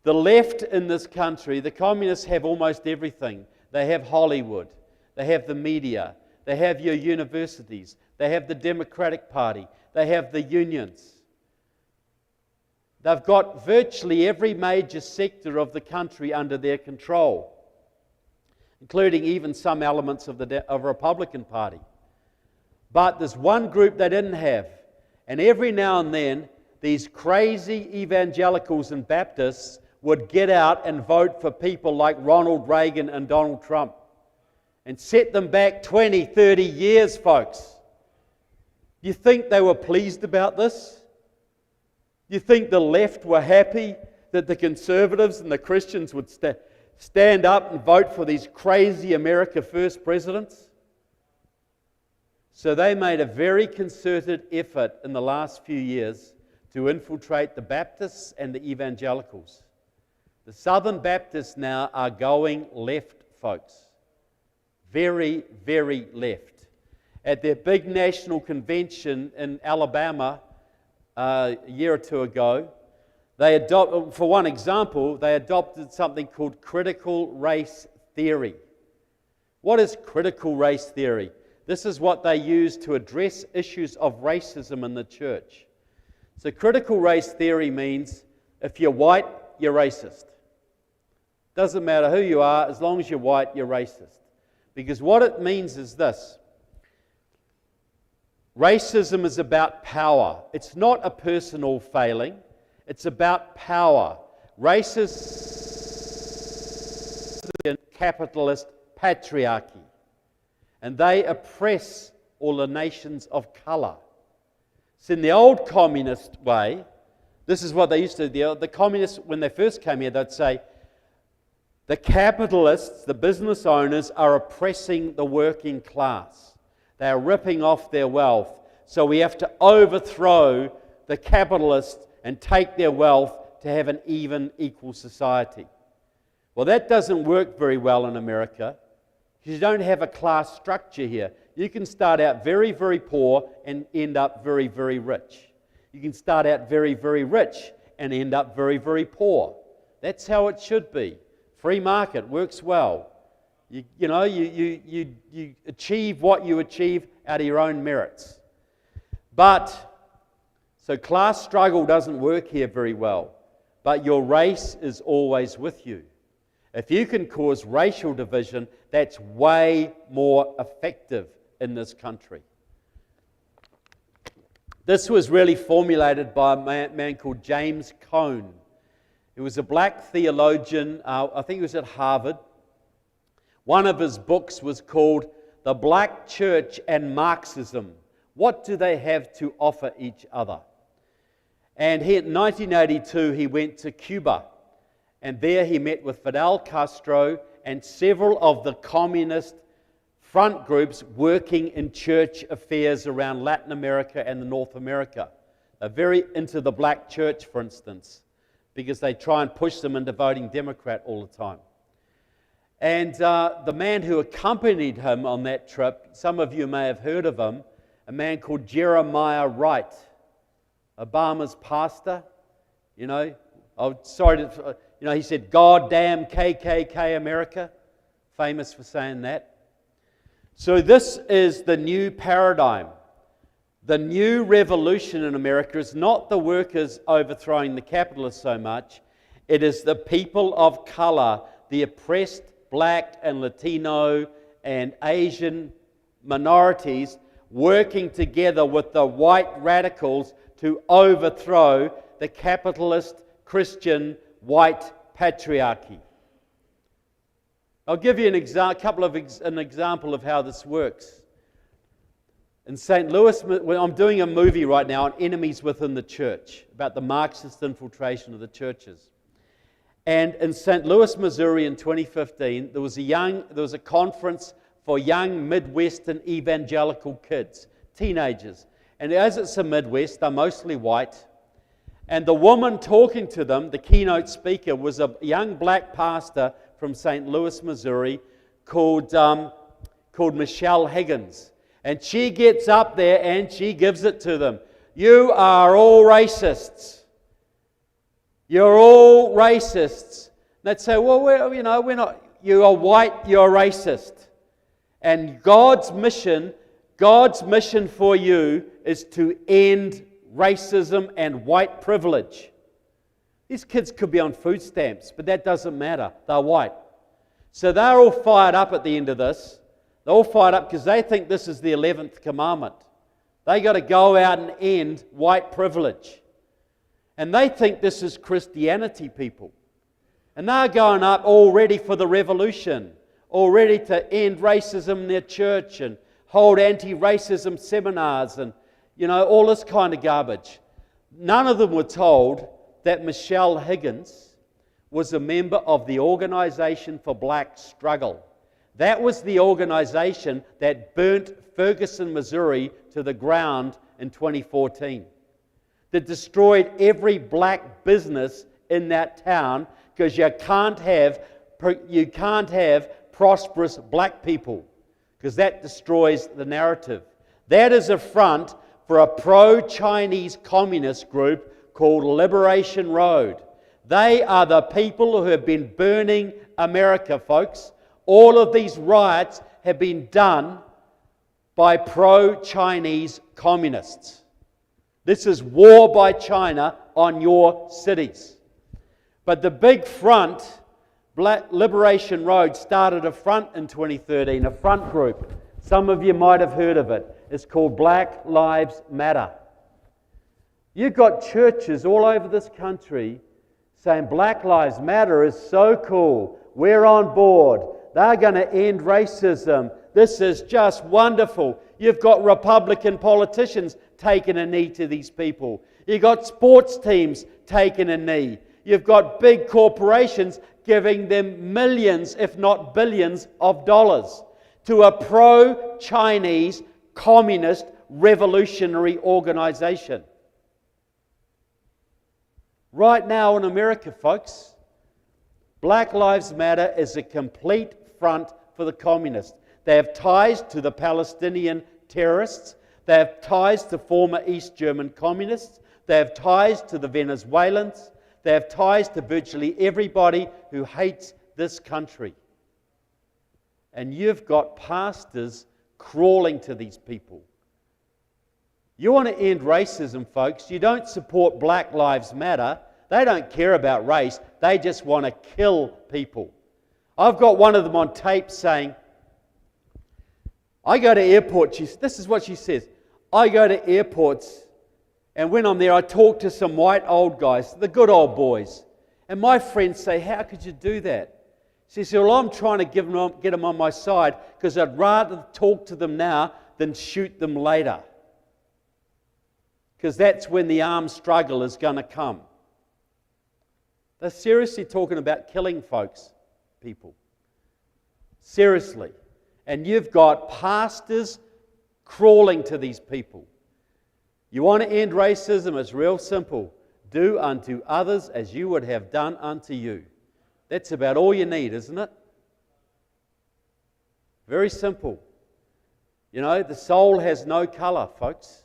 the left in this country, the communists have almost everything. They have Hollywood, they have the media, they have your universities, they have the Democratic Party, they have the unions. They've got virtually every major sector of the country under their control, including even some elements of the Republican Party. But there's one group they didn't have, and every now and then these crazy evangelicals and Baptists would get out and vote for people like Ronald Reagan and Donald Trump and set them back 20, 30 years, folks. You think they were pleased about this? You think the left were happy that the conservatives and the Christians would stand up and vote for these crazy America First presidents? So they made a very concerted effort in the last few years to infiltrate the Baptists and the evangelicals. The Southern Baptists now are going left, folks. Very, very left. At their big national convention in Alabama a year or two ago, for one example, they adopted something called critical race theory. What is critical race theory? This is what they use to address issues of racism in the church. So critical race theory means if you're white, you're racist. Doesn't matter who you are, as long as you're white, you're racist. Because what it means is this. Racism is about power. It's not a personal failing. It's about power. Racism is capitalist patriarchy. And they oppress all the nations of color. So in the old communist way, this is what they used to do. The communists, when they first came here, they'd say, the capitalists, the business owners, are oppressing the working class. They are ripping off their wealth. So we have to overthrow the capitalists and take their wealth to have an even, equal society. Well, that doesn't work very well in America because you don't have a class structure here. You can start out very, very poor and end up very, very rich. You can start out very, very rich and end up very, very poor. That's how it should be. Free market works well. You achieve what you achieve out of your own merits. So class struggle doesn't work here very well, but your race is always with you. If you can cause racial division, that's way more effective in this country. This was really formulated by a man called James Cone. He was a black theologian, I think he was at Harvard. One of his books was called The Black Church and Marxism. What do they have to offer each other? And in 1982, he went to Cuba. And there he met with Fidel Castro and several of the communist front groups working in church affairs around Latin America and North America. They're very into the black church, for instance, because they try and push them into voting Democrat all the time. And the man who accompanied him on that trip, some of you may have heard of him, a man called Jeremiah Wright, Obama's pastor. He said, "God damn KKK America," famous for saying that. So this is the new paradigm. The new revolution in America is not the workers overthrowing the capitalists so much. It is the people of color, the oppressed black and Latino and Asian minorities working together with the white radicals to overthrow the capitalist Christian white patriarchy. I'll give you an example of how this works. In St. Louis, I'm doing a movie right now on enemies within the church, about the Marxist infiltration of the churches. And in St. Louis, Missouri in 2015, there was a conference for young Midwestern evangelical kids, teenagers. And as it's the Midwest, they're mostly white. And the woman talking to them, the keynote speaker, was a young black pastor from St. Louis, Missouri, called Michelle Higgins. And she gets up there and she gives it to them. "You are all racists. You're all racists." They'd say, "Well, we're not. You are white. You're racist." And God's mission for you is to end racism and white privilege. These kids could be on food stamps, but that doesn't matter. They're white. So they're all fired up at the end of this. They're all fired up because they think this is the 11th commandment. They got to go out and end white privilege. And they think this is Christianity, people. And they're going up all ready for the revolution, all ready to end racism in their church and hold anti-racism seminars and all this kind of garbage. None of them were told that Michelle Higgins was a member of the Organization for Black Struggle. That was the organization that burnt Ferguson, Missouri to the ground in 2014. That destroyed every black business in that town because you can't have prosperous black people because that destroys the narrative. That is a front for a pro-Chinese communist group called Liberation Road. They are the people who have been burning America, folks. All of these riots have been done by pro-Chinese communists. This is war by China on your cities. But the big front, Liberation Road, started a front in 2013, a front group. Some of you might have heard of it. It's called Black Lives Matter. You've got churches all over this country saying Black Lives Matter is so cool. We're on board. They're going to end racism. This is just wonderful. You've got Republican politicians taking a knee to these people. You've got sports teams taking a knee. You've got big corporations giving them millions, if not billions, of dollars to a pro-Chinese communist revolutionary organization. Right now in America, folks, Black Lives Matter is a complete front for the communists. They have ties to the Palestinian terrorists. They have ties to former East German communists. They have ties to the Venezuelans. They have ties to virtually everybody who hates this country. And you've got pastors crawling to these people. You want to end racism, folks. You don't support Black Lives Matter. They don't care about race. They just want to kill people. I've got one of them on tape saying, I go to airports. This is what she says. I go to airports, and when I'm there, I talk to some white old guys, the good old boys. And my friends say, how could you do that? She says, well, I'm trying to get them on my side because I'd rather talk to them now than shoot them later. Because that's when the armed struggle is going to come. They're seriously talking about killing folks, people. Seriously. And you've got pastors crawling to these people. You want to end racism? It's real simple. Do unto others as you would have done unto you. That's about all you need, isn't it? Very simple. You know, the soul has no colour, folks.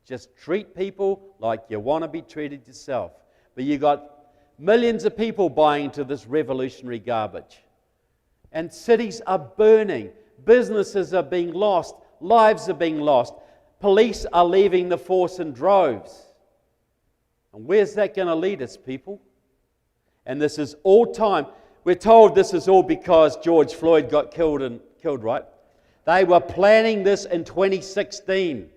Just treat people like you want to be treated yourself. But you got millions of people buying into this revolutionary garbage. And cities are burning. Businesses are being lost. Lives are being lost. Police are leaving the force in droves. And where's that going to lead us, people? And this is all time. We're told this is all because George Floyd got killed, right? They were planning this in 2016.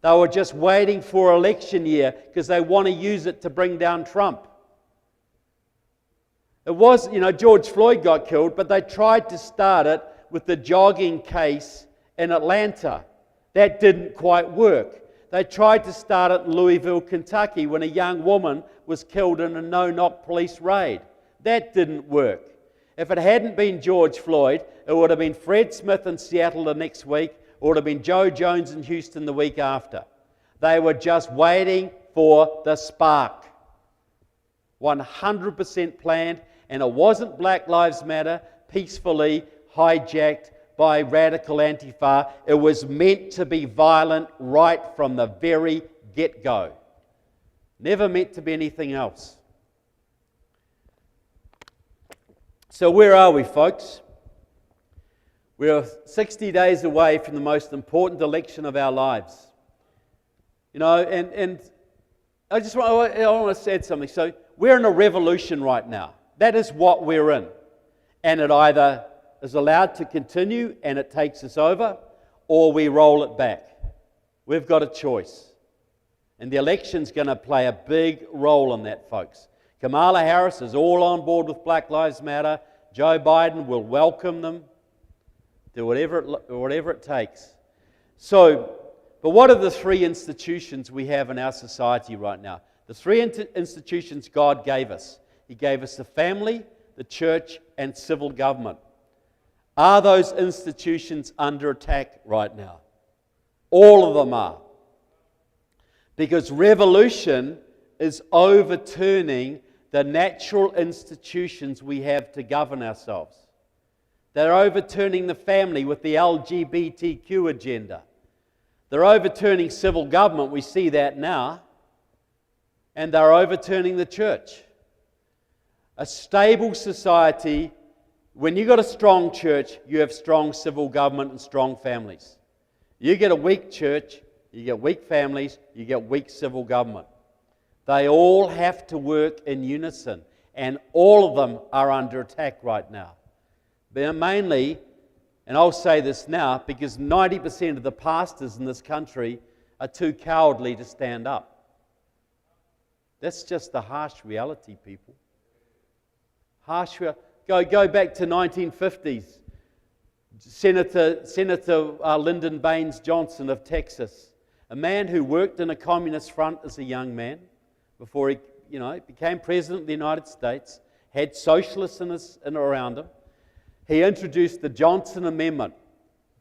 They were just waiting for election year because they want to use it to bring down Trump. It was, George Floyd got killed, but they tried to start it with the jogging case in Atlanta. That didn't quite work. They tried to start it in Louisville, Kentucky, when a young woman was killed in a no-knock police raid. That didn't work. If it hadn't been George Floyd, it would have been Fred Smith in Seattle the next week, or it would have been Joe Jones in Houston the week after. They were just waiting for the spark. 100% planned, and it wasn't Black Lives Matter peacefully hijacked by radical Antifa. It was meant to be violent right from the very get-go. Never meant to be anything else. So where are we, folks? We're 60 days away from the most important election of our lives. And I want to say something. So we're in a revolution right now. That is what we're in. And it either is allowed to continue and it takes us over, or we roll it back. We've got a choice. And the election's going to play a big role in that, folks. Kamala Harris is all on board with Black Lives Matter. Joe Biden will welcome them. Do whatever it takes. So, but what are the three institutions we have in our society right now? The three institutions God gave us. He gave us the family, the church, and civil government. Are those institutions under attack right now? All of them are. Because revolution is overturning the natural institutions we have to govern ourselves. They're overturning the family with the LGBTQ agenda. They're overturning civil government, we see that now. And they're overturning the church. A stable society, when you've got a strong church, you have strong civil government and strong families. You get a weak church, you get weak families, you get weak civil government. They all have to work in unison, and all of them are under attack right now. But mainly, and I'll say this now, because 90% of the pastors in this country are too cowardly to stand up. That's just the harsh reality, people. Go back to 1950s. Senator Lyndon Baines Johnson of Texas, a man who worked in a communist front as a young man before he became president of the United States, had socialists in around him. He introduced the Johnson Amendment,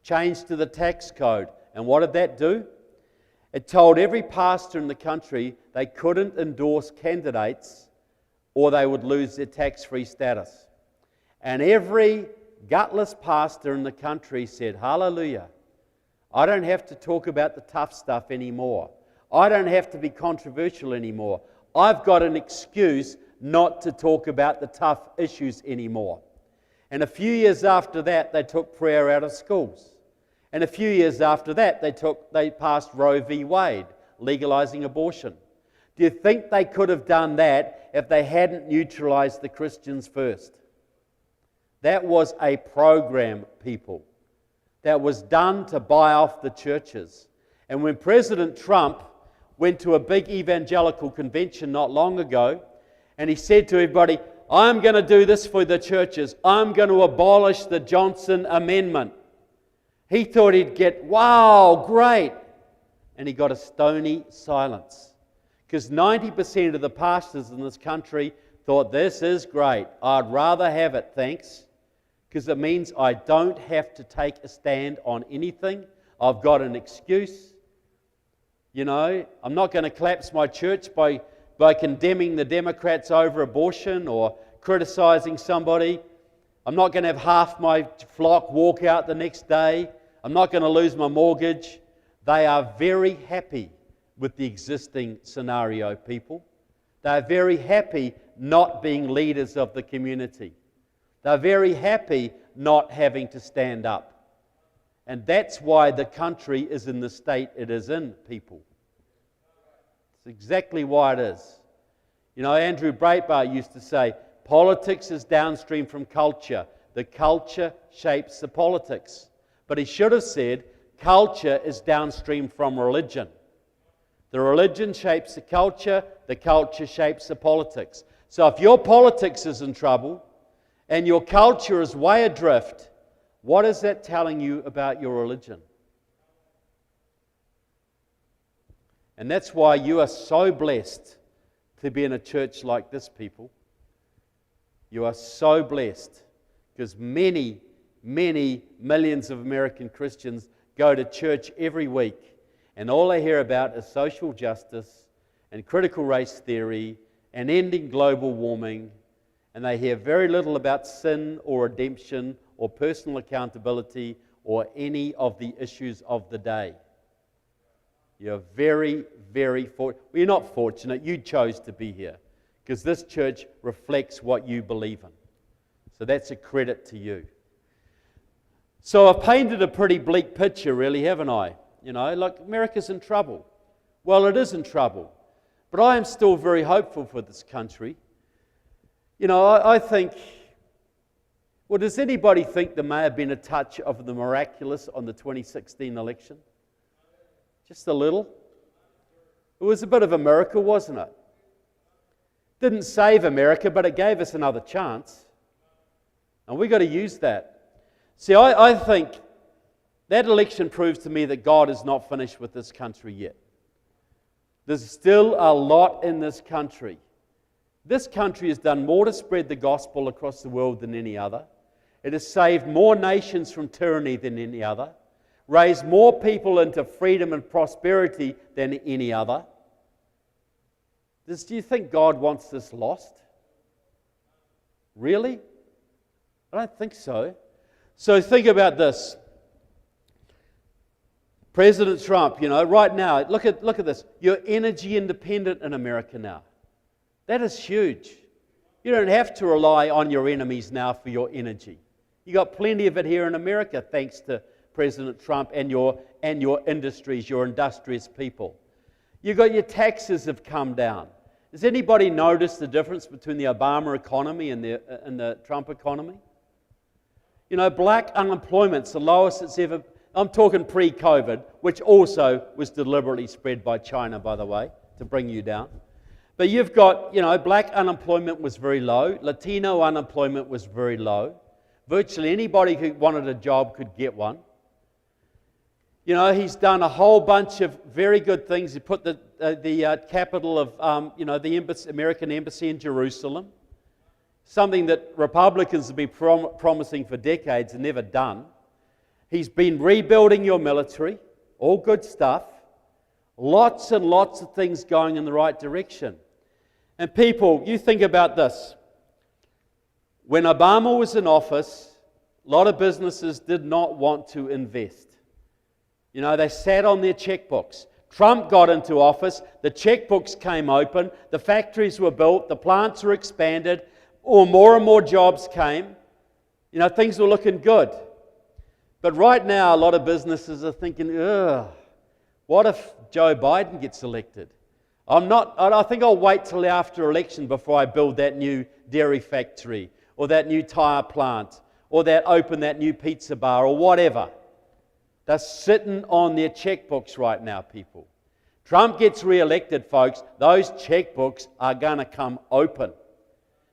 changed to the tax code. And what did that do? It told every pastor in the country they couldn't endorse candidates or they would lose their tax-free status. And every gutless pastor in the country said, hallelujah, I don't have to talk about the tough stuff anymore. I don't have to be controversial anymore. I've got an excuse not to talk about the tough issues anymore. And a few years after that, they took prayer out of schools. And a few years after that, they passed Roe v. Wade, legalizing abortion. Do you think they could have done that if they hadn't neutralized the Christians first? That was a program, people, that was done to buy off the churches. And when President Trump went to a big evangelical convention not long ago, and he said to everybody, I'm going to do this for the churches. I'm going to abolish the Johnson Amendment. He thought he'd get, wow, great. And he got a stony silence. Because 90% of the pastors in this country thought, this is great. I'd rather have it, thanks. Because it means I don't have to take a stand on anything. I've got an excuse. You know, I'm not going to collapse my church by condemning the Democrats over abortion or criticizing somebody. I'm not going to have half my flock walk out the next day. I'm not going to lose my mortgage. They are very happy with the existing scenario, people. They're very happy not being leaders of the community. They're very happy not having to stand up. And that's why the country is in the state it is in, people. It's exactly why it is. You know, Andrew Breitbart used to say, politics is downstream from culture. The culture shapes the politics. But he should have said, culture is downstream from religion. The religion shapes the culture shapes the politics. So if your politics is in trouble and your culture is way adrift, what is that telling you about your religion? And that's why you are so blessed to be in a church like this, people. You are so blessed because many, many millions of American Christians go to church every week and all they hear about is social justice and critical race theory and ending global warming, and they hear very little about sin or redemption or personal accountability or any of the issues of the day. You're very, very fortunate. Well, you're not fortunate. You chose to be here because this church reflects what you believe in. So that's a credit to you. So I've painted a pretty bleak picture, really, haven't I? You know, like America's in trouble. Well, it is in trouble. But I am still very hopeful for this country. You know, I think, well, does anybody think there may have been a touch of the miraculous on the 2016 election? Just a little. It was a bit of a miracle, wasn't it? Didn't save America, but it gave us another chance. And we've got to use that. See, I think that election proves to me that God is not finished with this country yet. There's still a lot in this country. This country has done more to spread the gospel across the world than any other. It has saved more nations from tyranny than any other. Raised more people into freedom and prosperity than any other. Do you think God wants this lost? Really? I don't think so. So think about this. President Trump, you know, right now, look at this. You're energy independent in America now. That is huge. You don't have to rely on your enemies now for your energy. You got plenty of it here in America, thanks to President Trump and your industries, your industrious people. You got your taxes have come down. Has anybody noticed the difference between the Obama economy and the Trump economy? You know, black unemployment's the lowest it's ever. I'm talking pre-COVID, which also was deliberately spread by China, by the way, to bring you down. But you've got, you know, black unemployment was very low. Latino unemployment was very low. Virtually anybody who wanted a job could get one. You know, he's done a whole bunch of very good things. He put the capital of, the American embassy in Jerusalem, something that Republicans have been promising for decades and never done. He's been rebuilding your military, all good stuff. Lots and lots of things going in the right direction. And people, you think about this. When Obama was in office, a lot of businesses did not want to invest. You know, they sat on their checkbooks. Trump got into office, the checkbooks came open, the factories were built, the plants were expanded, or more and more jobs came. You know, things were looking good. But right now, a lot of businesses are thinking, ugh, what if Joe Biden gets elected? I think I'll wait till after election before I build that new dairy factory, or that new tyre plant, or open that new pizza bar, or whatever. They're sitting on their checkbooks right now, people. Trump gets re-elected, folks, those checkbooks are going to come open.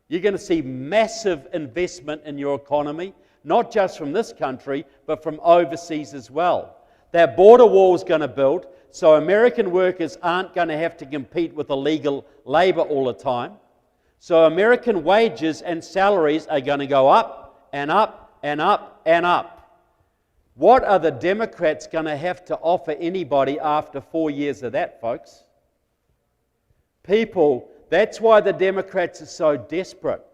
You're going to see massive investment in your economy, not just from this country, but from overseas as well. That border wall is going to build, so American workers aren't going to have to compete with illegal labor all the time. So American wages and salaries are going to go up and up and up and up. What are the Democrats going to have to offer anybody after 4 years of that, folks? People, that's why the Democrats are so desperate.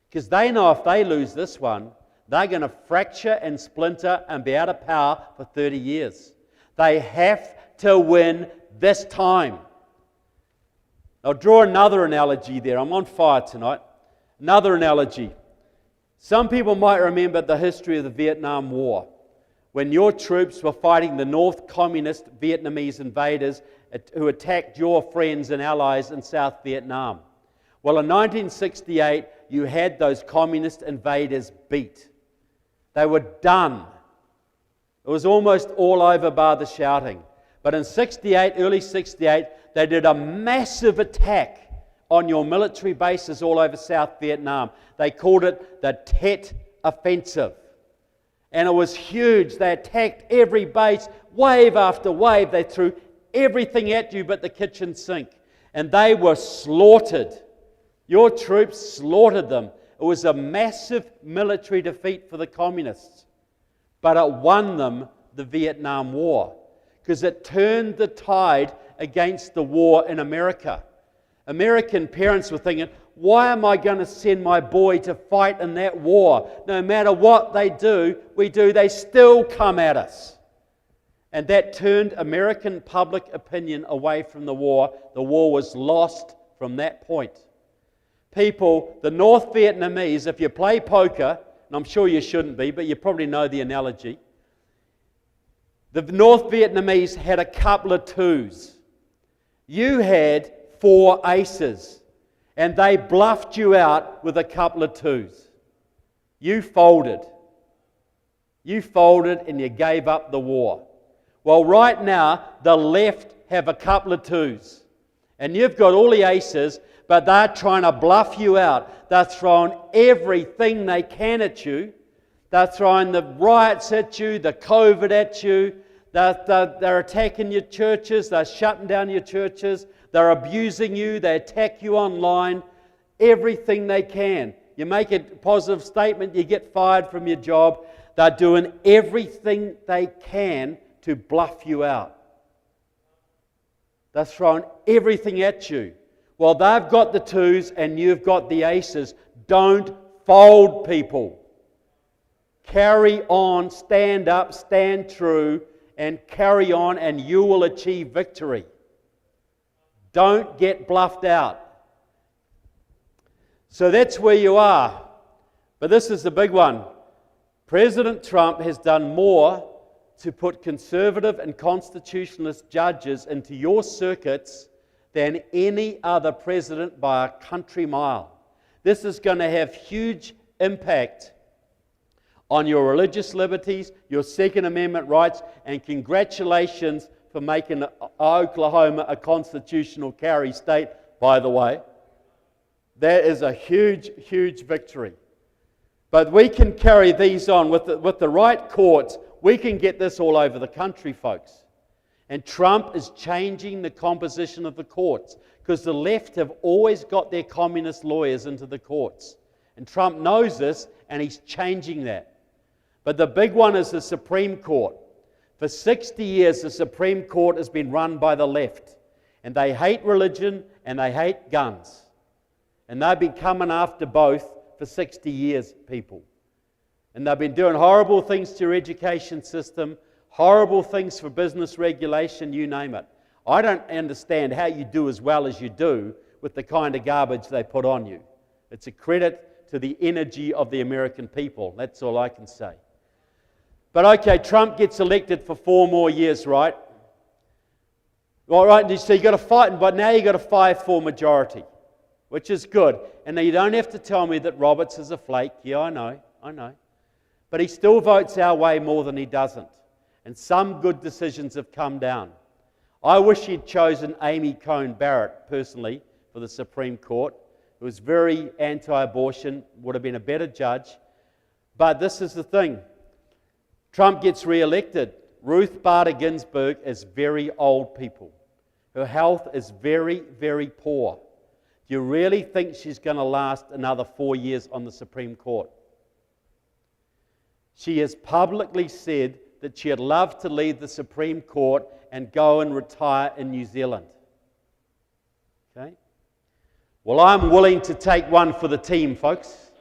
Because they know if they lose this one, they're going to fracture and splinter and be out of power for 30 years. They have to win this time. I'll draw another analogy there. I'm on fire tonight. Another analogy. Some people might remember the history of the Vietnam War, when your troops were fighting the North Communist Vietnamese invaders who attacked your friends and allies in South Vietnam. Well, in 1968, you had those communist invaders beat. They were done. It was almost all over bar the shouting. But in 68, early 68, they did a massive attack on your military bases all over South Vietnam. They called it the Tet Offensive. And it was huge. They attacked every base, wave after wave. They threw everything at you but the kitchen sink. And they were slaughtered. Your troops slaughtered them. It was a massive military defeat for the communists. But it won them the Vietnam War, because it turned the tide against the war in America. American parents were thinking, why am I going to send my boy to fight in that war? No matter what they do, they still come at us. And that turned American public opinion away from the war. The war was lost from that point. People, the North Vietnamese, if you play poker, and I'm sure you shouldn't be, but you probably know the analogy. The North Vietnamese had a couple of twos. You had 4 aces, and they bluffed you out with a couple of twos. You folded. You folded and you gave up the war. Well, right now, the left have a couple of twos, and you've got all the aces, but they're trying to bluff you out. They're throwing everything they can at you. They're throwing the riots at you, the COVID at you. They're attacking your churches. They're shutting down your churches. They're abusing you. They attack you online. Everything they can. You make a positive statement, you get fired from your job. They're doing everything they can to bluff you out. They're throwing everything at you. Well, they've got the twos and you've got the aces. Don't fold, people. Carry on, stand up, stand true, and carry on, and you will achieve victory. Don't get bluffed out. So that's where you are. But this is the big one. President Trump has done more to put conservative and constitutionalist judges into your circuits than any other president by a country mile. This is going to have huge impact on your religious liberties, your Second Amendment rights, and congratulations for making Oklahoma a constitutional carry state, by the way. That is a huge, huge victory. But we can carry these on with the right courts. We can get this all over the country, folks. And Trump is changing the composition of the courts, because the left have always got their communist lawyers into the courts. And Trump knows this, and he's changing that. But the big one is the Supreme Court. For 60 years, the Supreme Court has been run by the left. And they hate religion and they hate guns. And they've been coming after both for 60 years, people. And they've been doing horrible things to your education system, horrible things for business regulation, you name it. I don't understand how you do as well as you do with the kind of garbage they put on you. It's a credit to the energy of the American people. That's all I can say. But okay, Trump gets elected for 4 more years, right? All right, so you've got to fight, but now you've got a 5-4 majority, which is good. And now you don't have to tell me that Roberts is a flake. Yeah, I know. But he still votes our way more than he doesn't. And some good decisions have come down. I wish he'd chosen Amy Coney Barrett, personally, for the Supreme Court, who was very anti-abortion, would have been a better judge. But this is the thing. Trump gets re-elected. Ruth Bader Ginsburg is very old, people. Her health is very, very poor. Do you really think she's going to last another 4 years on the Supreme Court? She has publicly said that she'd love to leave the Supreme Court and go and retire in New Zealand. Okay? Well, I'm willing to take one for the team, folks.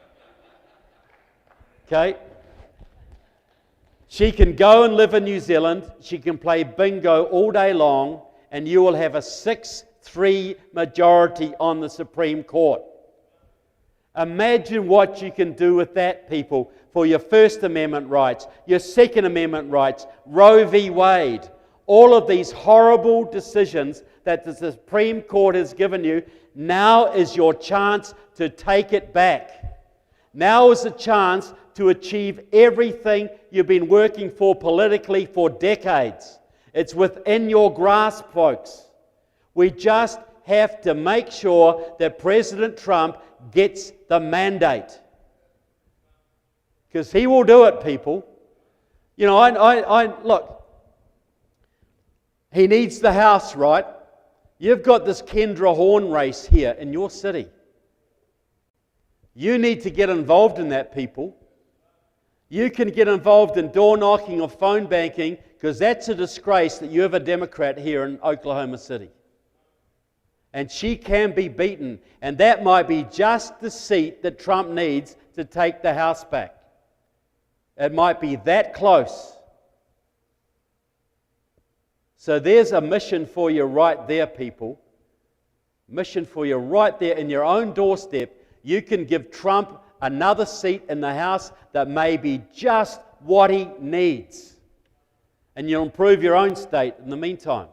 Okay? She can go and live in New Zealand, she can play bingo all day long, and you will have a 6-3 majority on the Supreme Court. Imagine what you can do with that, people, for your First Amendment rights, your Second Amendment rights, Roe v. Wade, all of these horrible decisions that the Supreme Court has given you. Now is your chance to take it back. Now is the chance to achieve everything you've been working for politically for decades. It's within your grasp, folks. We just have to make sure that President Trump gets the mandate. Because he will do it, people. You know, look, he needs the House, right? You've got this Kendra Horn race here in your city. You need to get involved in that, people. You can get involved in door knocking or phone banking, because that's a disgrace that you have a Democrat here in Oklahoma City. And she can be beaten, and that might be just the seat that Trump needs to take the House back. It might be that close. So there's a mission for you right there, people. Mission for you right there in your own doorstep. You can give Trump another seat in the House that may be just what he needs. And you'll improve your own state in the meantime.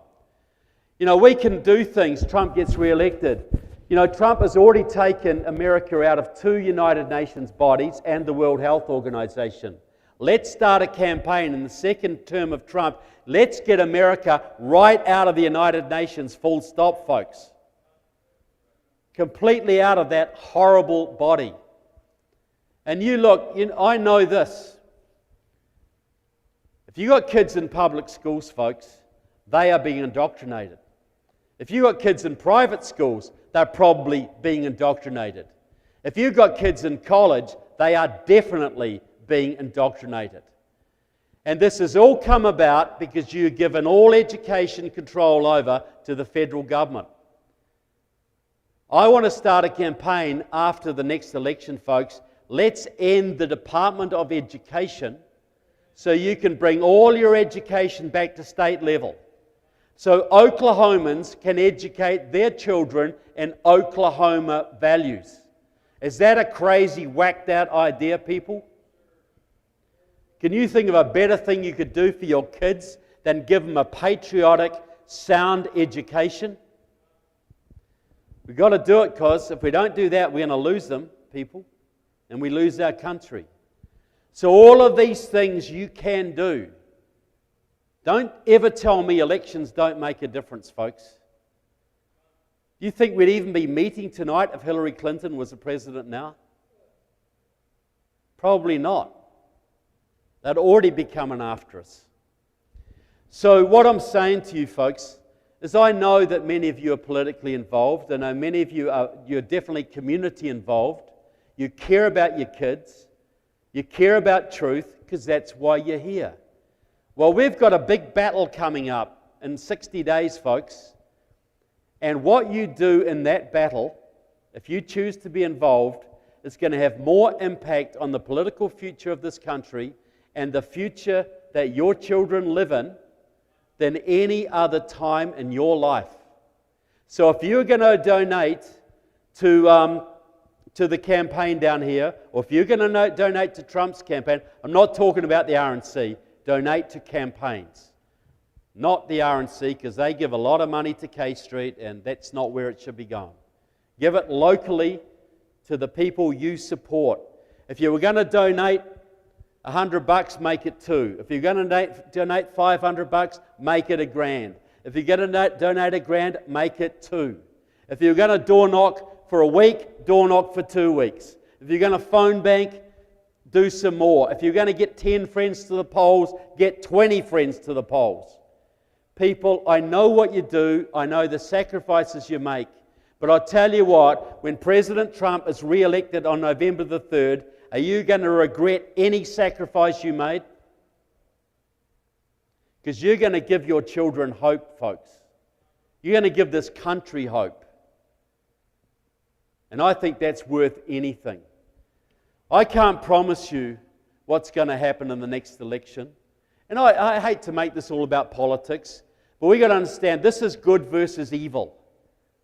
You know, we can do things. Trump gets re-elected. You know, Trump has already taken America out of 2 United Nations bodies and the World Health Organization. Let's start a campaign in the second term of Trump. Let's get America right out of the United Nations, full stop, folks. Completely out of that horrible body. And you look, I know this. If you've got kids in public schools, folks, they are being indoctrinated. If you've got kids in private schools, they're probably being indoctrinated. If you've got kids in college, they are definitely being indoctrinated. And this has all come about because you've given all education control over to the federal government. I want to start a campaign after the next election, folks. Let's end the Department of Education so you can bring all your education back to state level. So Oklahomans can educate their children in Oklahoma values. Is that a crazy, whacked out idea, people? Can you think of a better thing you could do for your kids than give them a patriotic, sound education? We've got to do it, because if we don't do that, we're going to lose them, people, and we lose our country. So all of these things you can do. Don't ever tell me elections don't make a difference, folks. Do you think we'd even be meeting tonight if Hillary Clinton was the president now? Probably not. They'd already be coming after us. So what I'm saying to you, folks, is I know that many of you are politically involved. I know many of you you're definitely community involved. You care about your kids. You care about truth, because that's why you're here. Well, we've got a big battle coming up in 60 days, folks. And what you do in that battle, if you choose to be involved, is going to have more impact on the political future of this country and the future that your children live in than any other time in your life. So if you're going to donate to the campaign down here, or if you're going to donate to Trump's campaign, I'm not talking about the RNC, donate to campaigns. Not the RNC, because they give a lot of money to K Street, and that's not where it should be going. Give it locally to the people you support. If you were going to donate $100, make it $2. If you're going to donate $500, make it $1,000. If you're going to donate $1,000, make it $2. If you're going to door knock for a week, door knock for 2 weeks. If you're going to phone bank, do some more. If you're going to get 10 friends to the polls, get 20 friends to the polls. People, I know what you do. I know the sacrifices you make. But I'll tell you what, when President Trump is re-elected on November the 3rd, are you going to regret any sacrifice you made? Because you're going to give your children hope, folks. You're going to give this country hope. And I think that's worth anything. I can't promise you what's going to happen in the next election. And I hate to make this all about politics, but we've got to understand this is good versus evil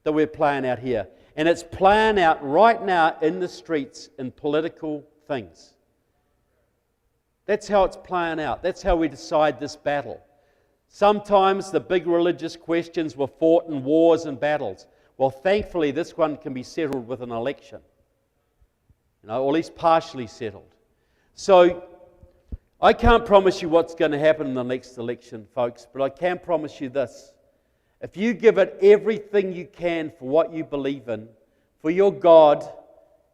that we're playing out here. And it's playing out right now in the streets in political things. That's how it's playing out. That's how we decide this battle. Sometimes the big religious questions were fought in wars and battles. Well, thankfully, this one can be settled with an election. Or at least partially settled. So, I can't promise you what's going to happen in the next election, folks, but I can promise you this. If you give it everything you can for what you believe in, for your God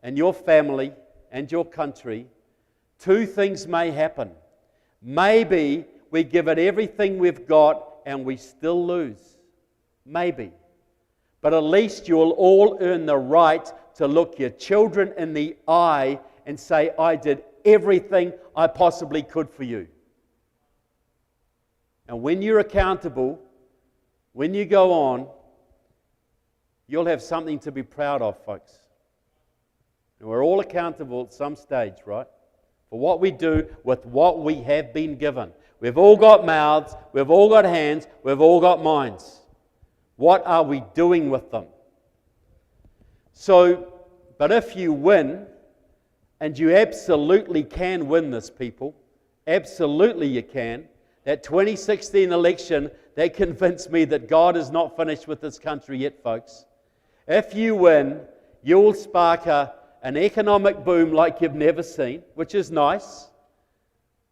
and your family and your country, 2 things may happen. Maybe we give it everything we've got and we still lose. Maybe. But at least you'll all earn the right to look your children in the eye and say, I did everything I possibly could for you. And when you're accountable, when you go on, you'll have something to be proud of, folks. And we're all accountable at some stage, right? For what we do with what we have been given. We've all got mouths, we've all got hands, we've all got minds. What are we doing with them? So, but if you win, and you absolutely can win this, people, absolutely you can, that 2016 election, that convinced me that God is not finished with this country yet, folks. If you win, you'll spark an economic boom like you've never seen, which is nice.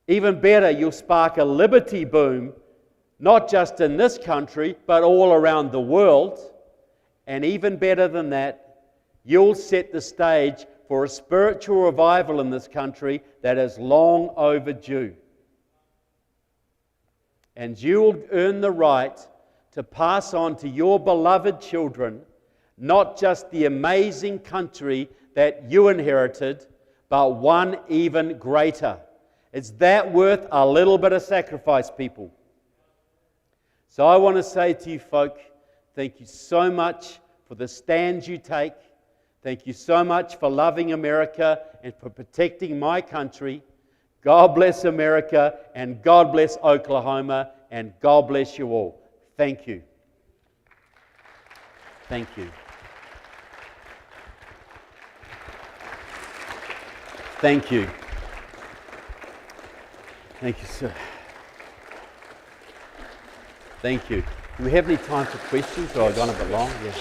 Even better, you'll spark a liberty boom, not just in this country, but all around the world. And even better than that, you'll set the stage for a spiritual revival in this country that is long overdue. And you'll earn the right to pass on to your beloved children not just the amazing country that you inherited, but one even greater. It's that worth a little bit of sacrifice, people. So I want to say to you folk, thank you so much for the stand you take. Thank you so much for loving America and for protecting my country. God bless America, and God bless Oklahoma, and God bless you all. Thank you. Thank you. Thank you. Thank you, sir. Thank you. Do we have any time for questions, or have I gone a bit long? Yeah.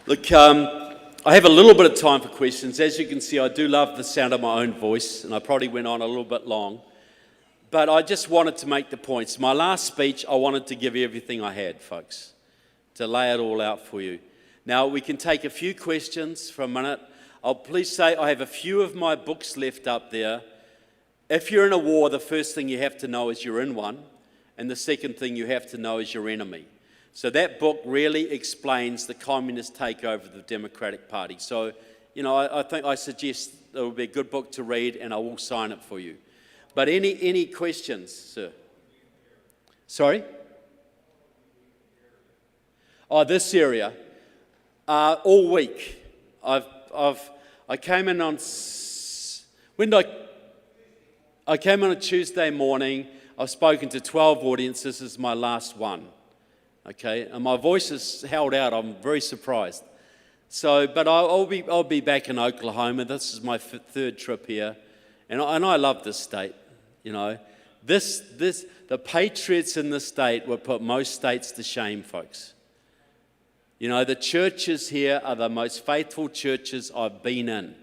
Look, I have a little bit of time for questions. As you can see, I do love the sound of my own voice, and I probably went on a little bit long. But I just wanted to make the points. My last speech, I wanted to give you everything I had, folks, to lay it all out for you. Now, we can take a few questions for a minute. I'll please say I have a few of my books left up there. If you're in a war, the first thing you have to know is you're in one, and the second thing you have to know is your enemy. So that book really explains the communist takeover of the Democratic Party. So, I suggest it would be a good book to read, and I will sign it for you. But any questions, sir? Sorry? Oh, this area. All week. I came in on... I came on a Tuesday morning. I've spoken to 12 audiences. This is my last one. Okay, and my voice is held out. I'm very surprised. So, but I'll be back in Oklahoma. This is my third trip here, and I love this state. You know, the patriots in the state would put most states to shame, folks. You know, the churches here are the most faithful churches I've been in.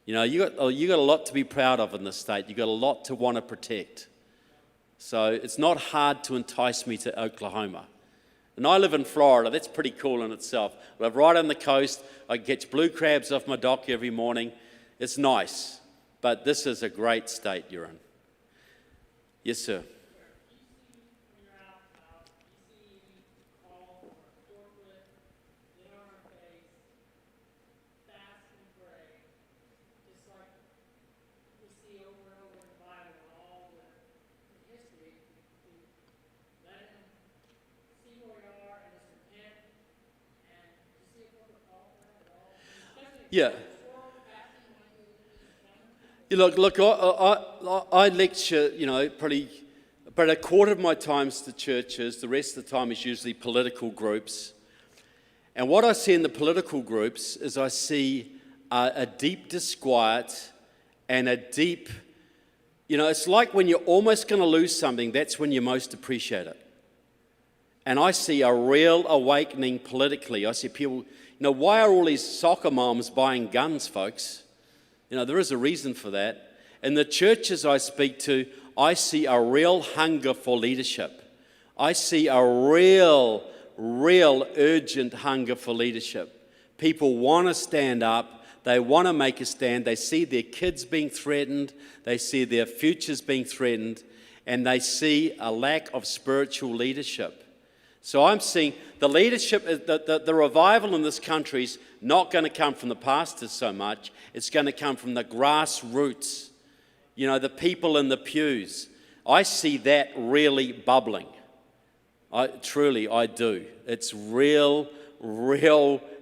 You know, you got a lot to be proud of in this state. You got a lot to want to protect. So it's not hard to entice me to Oklahoma. And I live in Florida. That's pretty cool in itself. I live right on the coast. I catch blue crabs off my dock every morning. It's nice. But this is a great state you're in. Yes, sir. Yeah. Look. I lecture, you know, but a quarter of my time's to churches. The rest of the time is usually political groups. And what I see in the political groups is I see a deep disquiet and a deep, you know, it's like when you're almost going to lose something, that's when you most appreciate it. And I see a real awakening politically. I see people, you know, why are all these soccer moms buying guns, folks? You know, there is a reason for that. In the churches I speak to, I see a real hunger for leadership. I see a real urgent hunger for leadership. People want to stand up. They want to make a stand. They see their kids being threatened. They see their futures being threatened. And they see a lack of spiritual leadership. So I'm seeing the leadership, the revival in this country is not going to come from the pastors so much. It's going to come from the grassroots, you know, the people in the pews. I see that really bubbling. I do. It's real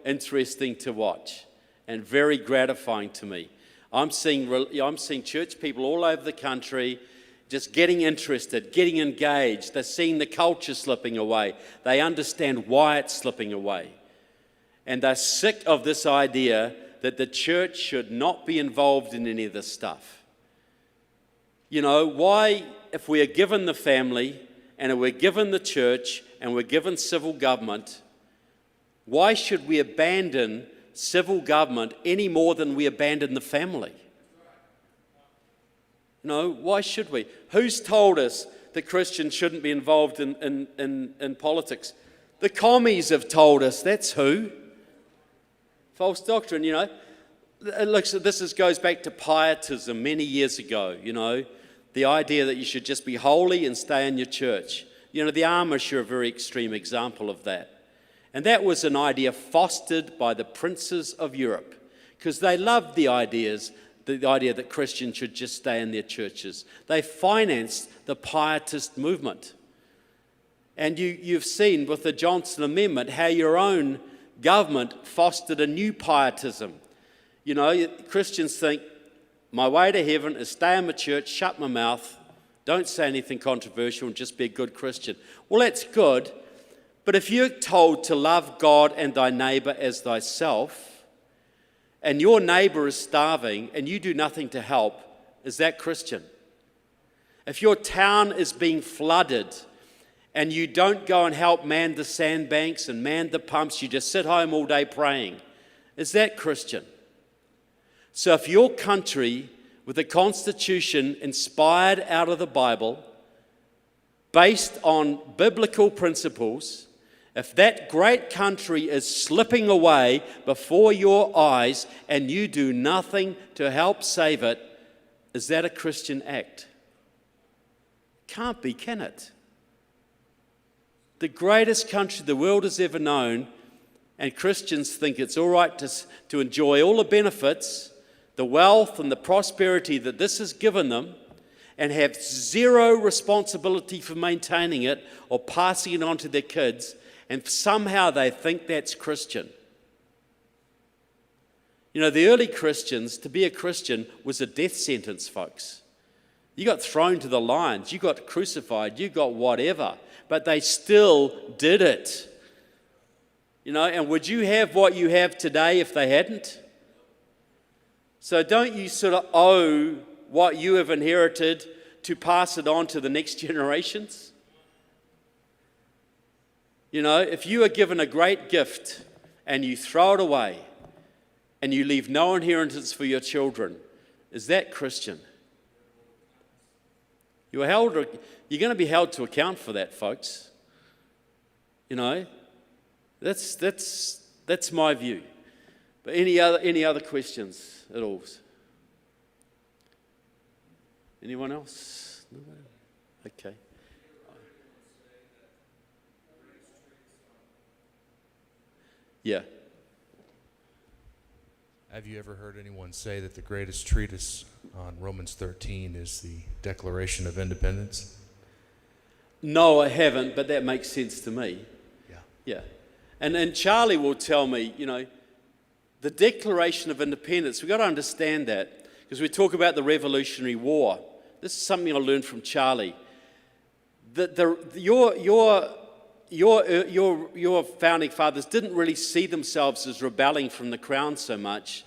interesting to watch and very gratifying to me. I'm seeing church people all over the country just getting interested, getting engaged. They're seeing the culture slipping away. They understand why it's slipping away. And they're sick of this idea that the church should not be involved in any of this stuff. You know, why, if we are given the family and we're given the church and we're given civil government, why should we abandon civil government any more than we abandon the family? No, why should we? Who's told us that Christians shouldn't be involved in politics? The commies have told us, that's who. False doctrine, you know. This goes back to pietism many years ago, you know. The idea that you should just be holy and stay in your church. You know, the Amish are a very extreme example of that. And that was an idea fostered by the princes of Europe because they loved the idea that Christians should just stay in their churches. They financed the pietist movement. And you've seen with the Johnson Amendment how your own government fostered a new pietism. You know, Christians think, my way to heaven is stay in my church, shut my mouth, don't say anything controversial and just be a good Christian. Well, that's good, but if you're told to love God and thy neighbor as thyself, and your neighbor is starving and you do nothing to help, is that Christian? If your town is being flooded and you don't go and help man the sandbanks and man the pumps, you just sit home all day praying, is that Christian? So if your country, with a constitution inspired out of the Bible, based on biblical principles, if that great country is slipping away before your eyes and you do nothing to help save it, is that a Christian act? Can't be, can it? The greatest country the world has ever known, and Christians think it's all right to enjoy all the benefits, the wealth and the prosperity that this has given them, and have zero responsibility for maintaining it or passing it on to their kids, and somehow they think that's Christian. You know, the early Christians, to be a Christian was a death sentence, folks. You got thrown to the lions. You got crucified. You got whatever. But they still did it. You know, and would you have what you have today if they hadn't? So don't you sort of owe what you have inherited to pass it on to the next generations? You know, if you are given a great gift and you throw it away and you leave no inheritance for your children, is that Christian? You're going to be held to account for that, folks. You know, that's my view. But any other questions at all? Anyone else? No? Okay. Yeah. Have you ever heard anyone say that the greatest treatise on Romans 13 is the Declaration of Independence? No, I haven't, but that makes sense to me. Yeah. And Charlie will tell me, you know, the Declaration of Independence, we've got to understand that, because we talk about the Revolutionary War. This is something I learned from Charlie. Your founding fathers didn't really see themselves as rebelling from the crown so much.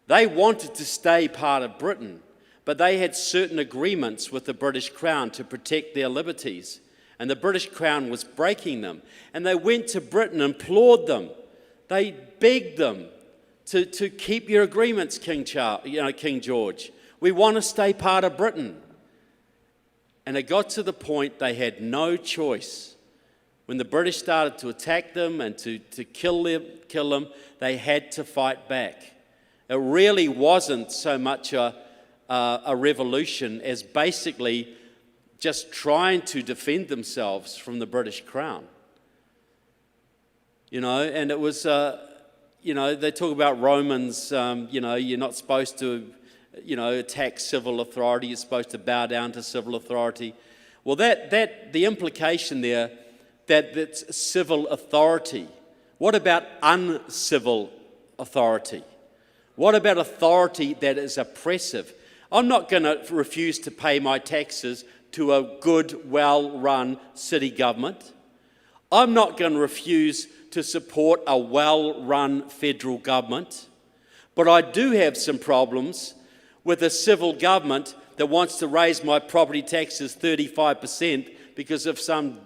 They wanted to stay part of Britain, but they had certain agreements with the British Crown to protect their liberties, and the British Crown was breaking them. And they went to Britain and implored them. They begged them to keep your agreements, King George. We want to stay part of Britain. And it got to the point they had no choice. When the British started to attack them and to kill them, they had to fight back. It really wasn't so much a revolution as basically just trying to defend themselves from the British Crown. You know, and it was, you know, they talk about Romans, you know, you're not supposed to, you know, attack civil authority, you're supposed to bow down to civil authority. Well, the implication there, that's civil authority. What about uncivil authority? What about authority that is oppressive? I'm not going to refuse to pay my taxes to a good, well-run city government. I'm not going to refuse to support a well-run federal government. But I do have some problems with a civil government that wants to raise my property taxes 35% because of some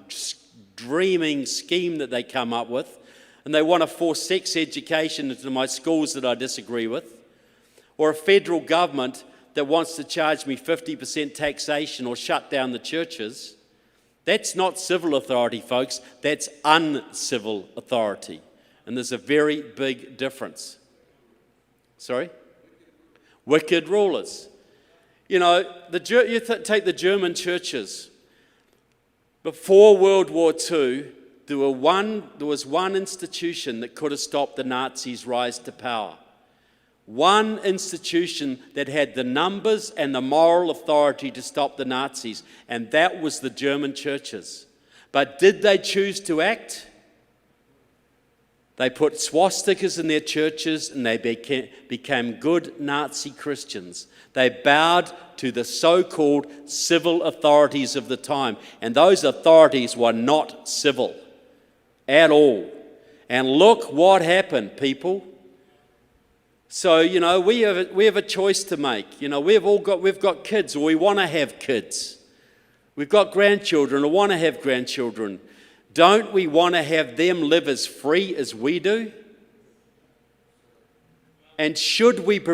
dreaming scheme that they come up with, and they want to force sex education into my schools that I disagree with, or a federal government that wants to charge me 50% taxation or shut down the churches. That's not civil authority, folks. That's uncivil authority. And there's a very big difference. Sorry? Wicked rulers. You know, take the German churches. Before World War II, there was one institution that could have stopped the Nazis' rise to power. One institution that had the numbers and the moral authority to stop the Nazis, and that was the German churches. But did they choose to act? They put swastikas in their churches and they became good Nazi Christians. They bowed to the so-called civil authorities of the time, and those authorities were not civil at all. And look what happened, people. So, you know, we have a choice to make. You know, we've got kids, or we want to have kids. We've got grandchildren, or want to have grandchildren. Don't we want to have them live as free as we do? And should we be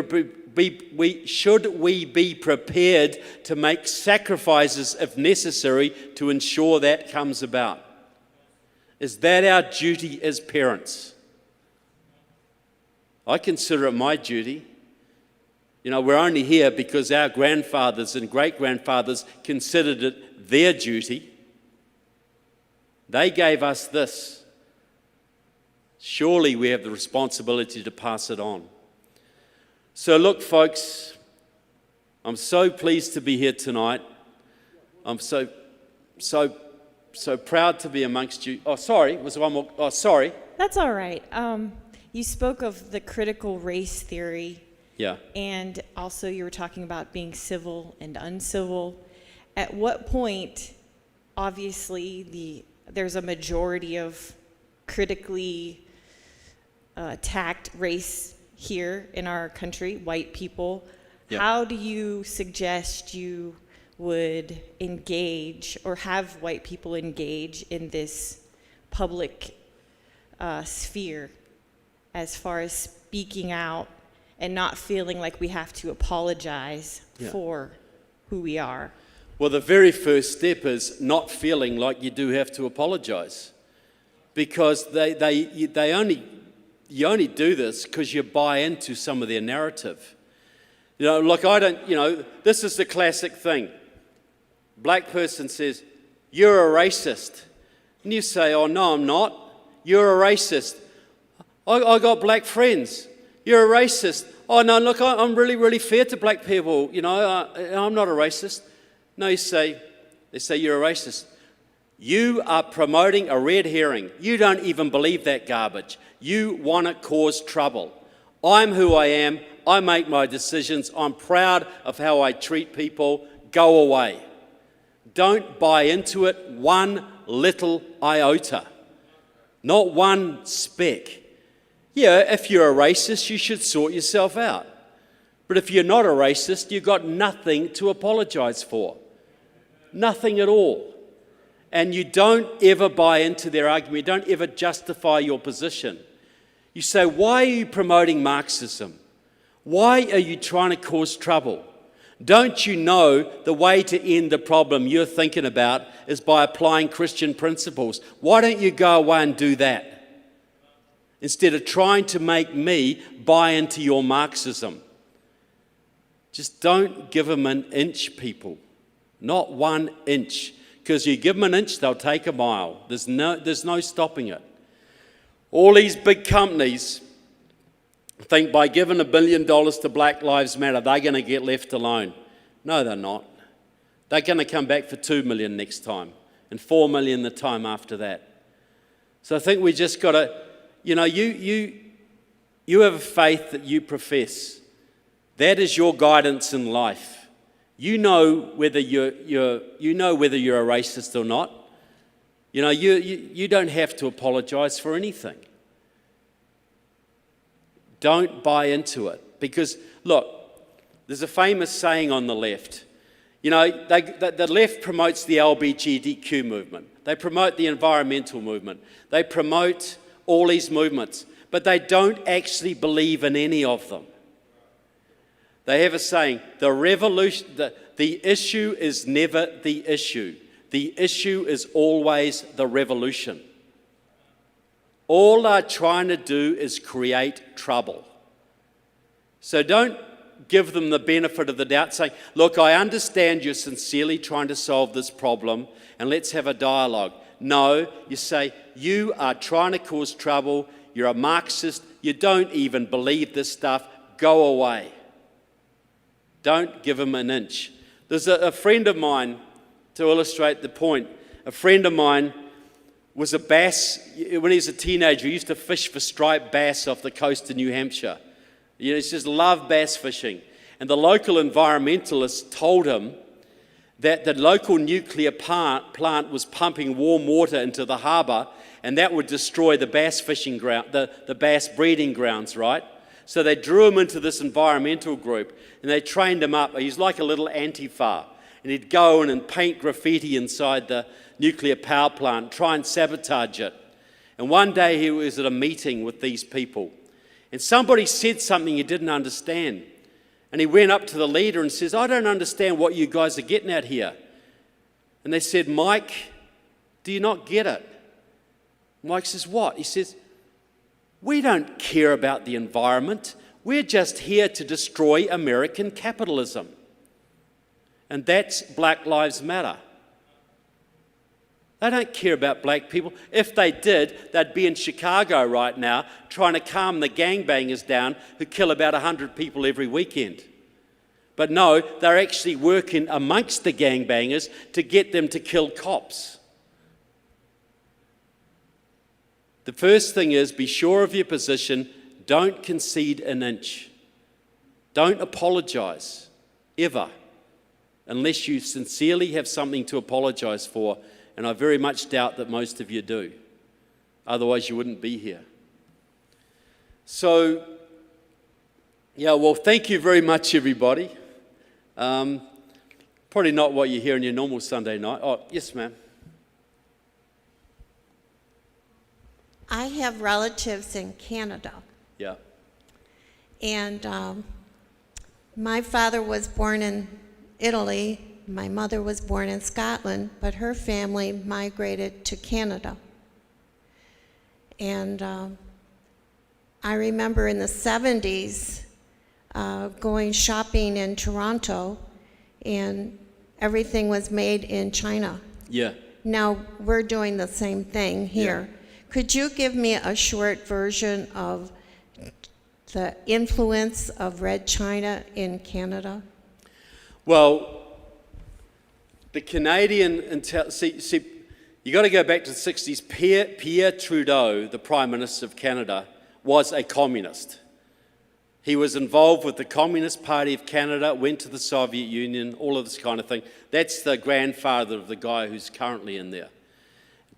prepared to make sacrifices if necessary to ensure that comes about? Is that our duty as parents? I consider it my duty. You know, we're only here because our grandfathers and great-grandfathers considered it their duty. They gave us this. Surely we have the responsibility to pass it on. So look, folks, I'm so pleased to be here tonight. I'm so proud to be amongst you. Oh, sorry, was one more? Oh, sorry. That's all right. You spoke of the critical race theory. Yeah. And also you were talking about being civil and uncivil. At what point, obviously, there's a majority of critically attacked race here in our country, white people. Yeah. How do you suggest you would engage or have white people engage in this public sphere as far as speaking out and not feeling like we have to apologize for who we are? Well, the very first step is not feeling like you do have to apologize, because you only do this because you buy into some of their narrative. You know, look, this is the classic thing. Black person says, "You're a racist." And you say, "Oh, no, I'm not. You're a racist." I got black friends. "You're a racist." "Oh, no, look, I'm really, really fair to black people. You know, I'm not a racist." No, they say, "You're a racist. You are promoting a red herring. You don't even believe that garbage. You want to cause trouble. I'm who I am. I make my decisions. I'm proud of how I treat people. Go away." Don't buy into it one little iota, not one speck. Yeah, if you're a racist, you should sort yourself out. But if you're not a racist, you've got nothing to apologize for. Nothing at all. And you don't ever buy into their argument. You don't ever justify your position. You say, "Why are you promoting Marxism? Why are you trying to cause trouble? Don't you know the way to end the problem you're thinking about is by applying Christian principles? Why don't you go away and do that? Instead of trying to make me buy into your Marxism." Just don't give them an inch, people. Not 1 inch. Because you give them an inch, they'll take a mile. There's no stopping it. All these big companies think by giving $1 billion to Black Lives Matter, they're going to get left alone. No, they're not. They're going to come back for 2 million next time and 4 million the time after that. So I think we just got to, you have a faith that you profess. That is your guidance in life. You know whether you're a racist or not. You don't have to apologize for anything. Don't buy into it. Because, look, there's a famous saying on the left. The left promotes the LGBTQ movement. They promote the environmental movement. They promote all these movements. But they don't actually believe in any of them. They have a saying, the issue is never the issue. The issue is always the revolution. All they're trying to do is create trouble. So don't give them the benefit of the doubt, saying, "Look, I understand you're sincerely trying to solve this problem, and let's have a dialogue." No, you say, "You are trying to cause trouble. You're a Marxist. You don't even believe this stuff. Go away." Don't give them an inch. There's a friend of mine, to illustrate the point, a friend of mine was a bass, when he was a teenager, he used to fish for striped bass off the coast of New Hampshire. He just loved bass fishing. And the local environmentalists told him that the local nuclear plant was pumping warm water into the harbour, and that would destroy the bass fishing ground, the bass breeding grounds, right? So they drew him into this environmental group, and they trained him up. He's like a little Antifa. And he'd go in and paint graffiti inside the nuclear power plant, try and sabotage it. And one day he was at a meeting with these people, and somebody said something he didn't understand. And he went up to the leader and says, "I don't understand what you guys are getting at here." And they said, "Mike, do you not get it?" Mike says, "What?" He says, "We don't care about the environment. We're just here to destroy American capitalism. And that's Black Lives Matter. They don't care about black people. If they did, they'd be in Chicago right now trying to calm the gangbangers down who kill about 100 people every weekend. But no, they're actually working amongst the gangbangers to get them to kill cops." The first thing is, be sure of your position. Don't concede an inch. Don't apologize, ever, unless you sincerely have something to apologize for, and I very much doubt that most of you do. Otherwise, you wouldn't be here. So, yeah, well, thank you very much, everybody. Probably not what you hear on your normal Sunday night. Oh, yes, ma'am. I have relatives in Canada, Yeah. and my father was born in Italy. My mother was born in Scotland, but her family migrated to Canada. And I remember in the 70s going shopping in Toronto, and everything was made in China. Yeah. Now we're doing the same thing here. Yeah. Could you give me a short version of the influence of Red China in Canada? Well, the Canadian, see, you got to go back to the 60s. Pierre Trudeau, the Prime Minister of Canada, was a communist. He was involved with the Communist Party of Canada, went to the Soviet Union, all of this kind of thing. That's the grandfather of the guy who's currently in there.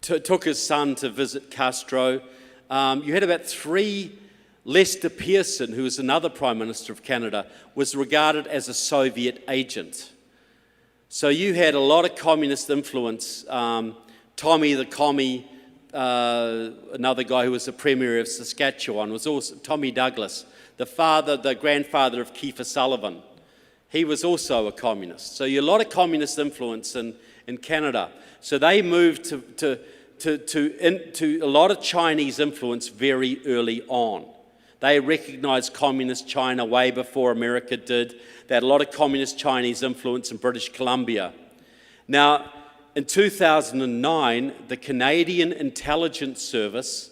Took his son to visit Castro. You had about three. Lester Pearson, who was another Prime Minister of Canada, was regarded as a Soviet agent. So you had a lot of communist influence. Tommy the Commie, another guy who was the Premier of Saskatchewan, was also Tommy Douglas, the grandfather of Kiefer Sutherland. He was also a communist. So you had a lot of communist influence in Canada. So they moved to a lot of Chinese influence very early on. They recognized communist China way before America did. They had a lot of communist Chinese influence in British Columbia. Now, in 2009, the Canadian Intelligence Service,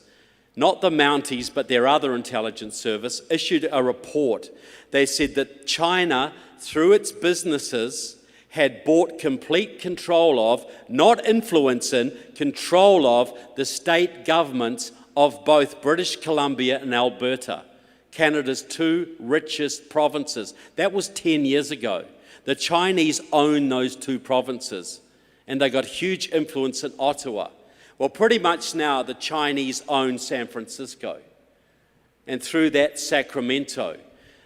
not the Mounties, but their other intelligence service, issued a report. They said that China, through its businesses, had bought complete control of, not influence in, control of the state governments of both British Columbia and Alberta, Canada's two richest provinces. That was 10 years ago. The Chinese own those two provinces, and they got huge influence in Ottawa. Well, pretty much now the Chinese own San Francisco, and through that, Sacramento.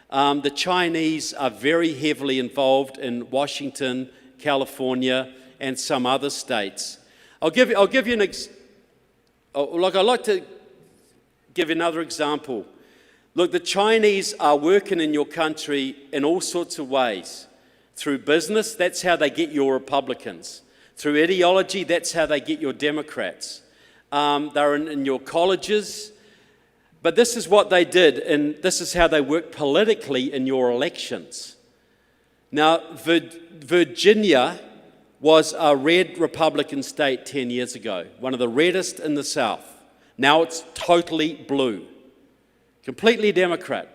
The Chinese are very heavily involved in Washington, California, and some other states. I'd like to give you another example. Look, the Chinese are working in your country in all sorts of ways. Through business, that's how they get your Republicans. Through ideology, that's how they get your Democrats. They're in your colleges. But this is what they did, and this is how they work politically in your elections. Now, Virginia was a red Republican state 10 years ago, one of the reddest in the South. Now it's totally blue, completely Democrat.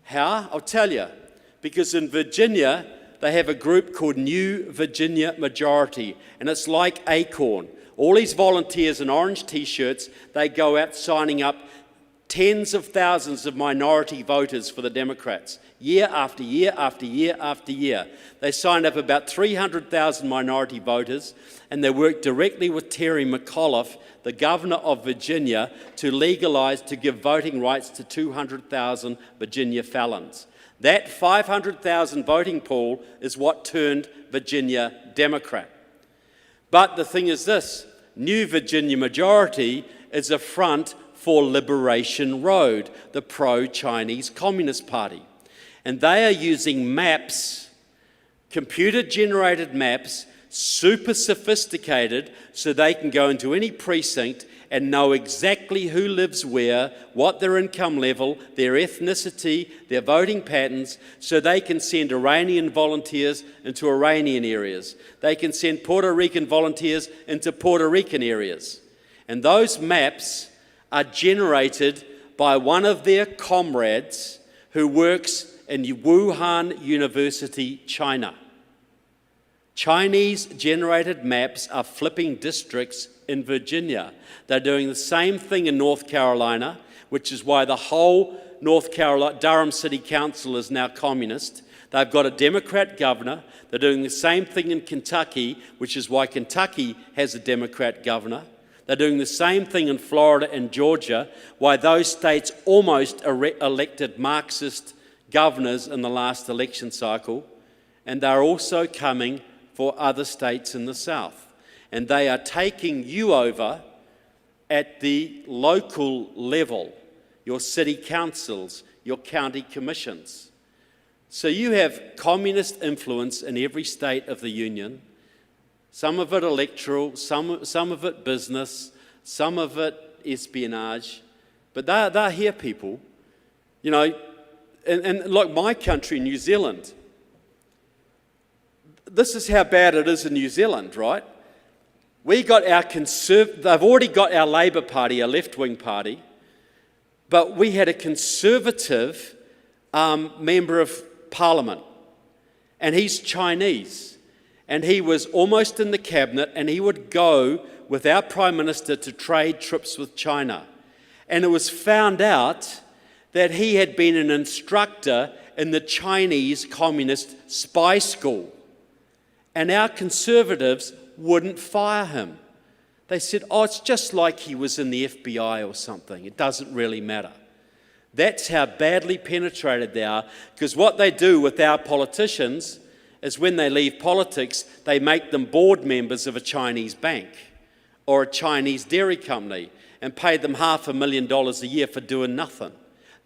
How? I'll tell you. Because in Virginia, they have a group called New Virginia Majority, and it's like Acorn. All these volunteers in orange T-shirts, they go out signing up tens of thousands of minority voters for the Democrats, year after year after year after year. They signed up about 300,000 minority voters, and they worked directly with Terry McAuliffe, the governor of Virginia, to give voting rights to 200,000 Virginia felons. That 500,000 voting pool is what turned Virginia Democrat. But the thing is this, New Virginia Majority is a front for Liberation Road, the pro-Chinese Communist Party. And they are using maps, computer-generated maps, super sophisticated, so they can go into any precinct and know exactly who lives where, what their income level, their ethnicity, their voting patterns, so they can send Iranian volunteers into Iranian areas. They can send Puerto Rican volunteers into Puerto Rican areas. And those maps are generated by one of their comrades who works in Wuhan University, China. Chinese-generated maps are flipping districts in Virginia. They're doing the same thing in North Carolina, which is why the whole North Carolina, Durham City Council is now communist. They've got a Democrat governor. They're doing the same thing in Kentucky, which is why Kentucky has a Democrat governor. They're doing the same thing in Florida and Georgia, why those states almost elected Marxist governors in the last election cycle. And they're also coming for other states in the South. And they are taking you over at the local level, your city councils, your county commissions. So you have communist influence in every state of the Union, some of it electoral, some of it business, some of it espionage, but they're here, people. You know, and like my country, New Zealand, this is how bad it is in New Zealand, right? We got they've already got our Labour Party, a left-wing party, but we had a conservative member of Parliament, and he's Chinese. And he was almost in the cabinet, and he would go with our Prime Minister to trade trips with China. And it was found out that he had been an instructor in the Chinese Communist spy school. And our Conservatives wouldn't fire him. They said, oh, it's just like he was in the FBI or something. It doesn't really matter. That's how badly penetrated they are, because what they do with our politicians is when they leave politics, they make them board members of a Chinese bank or a Chinese dairy company and pay them $500,000 a year for doing nothing.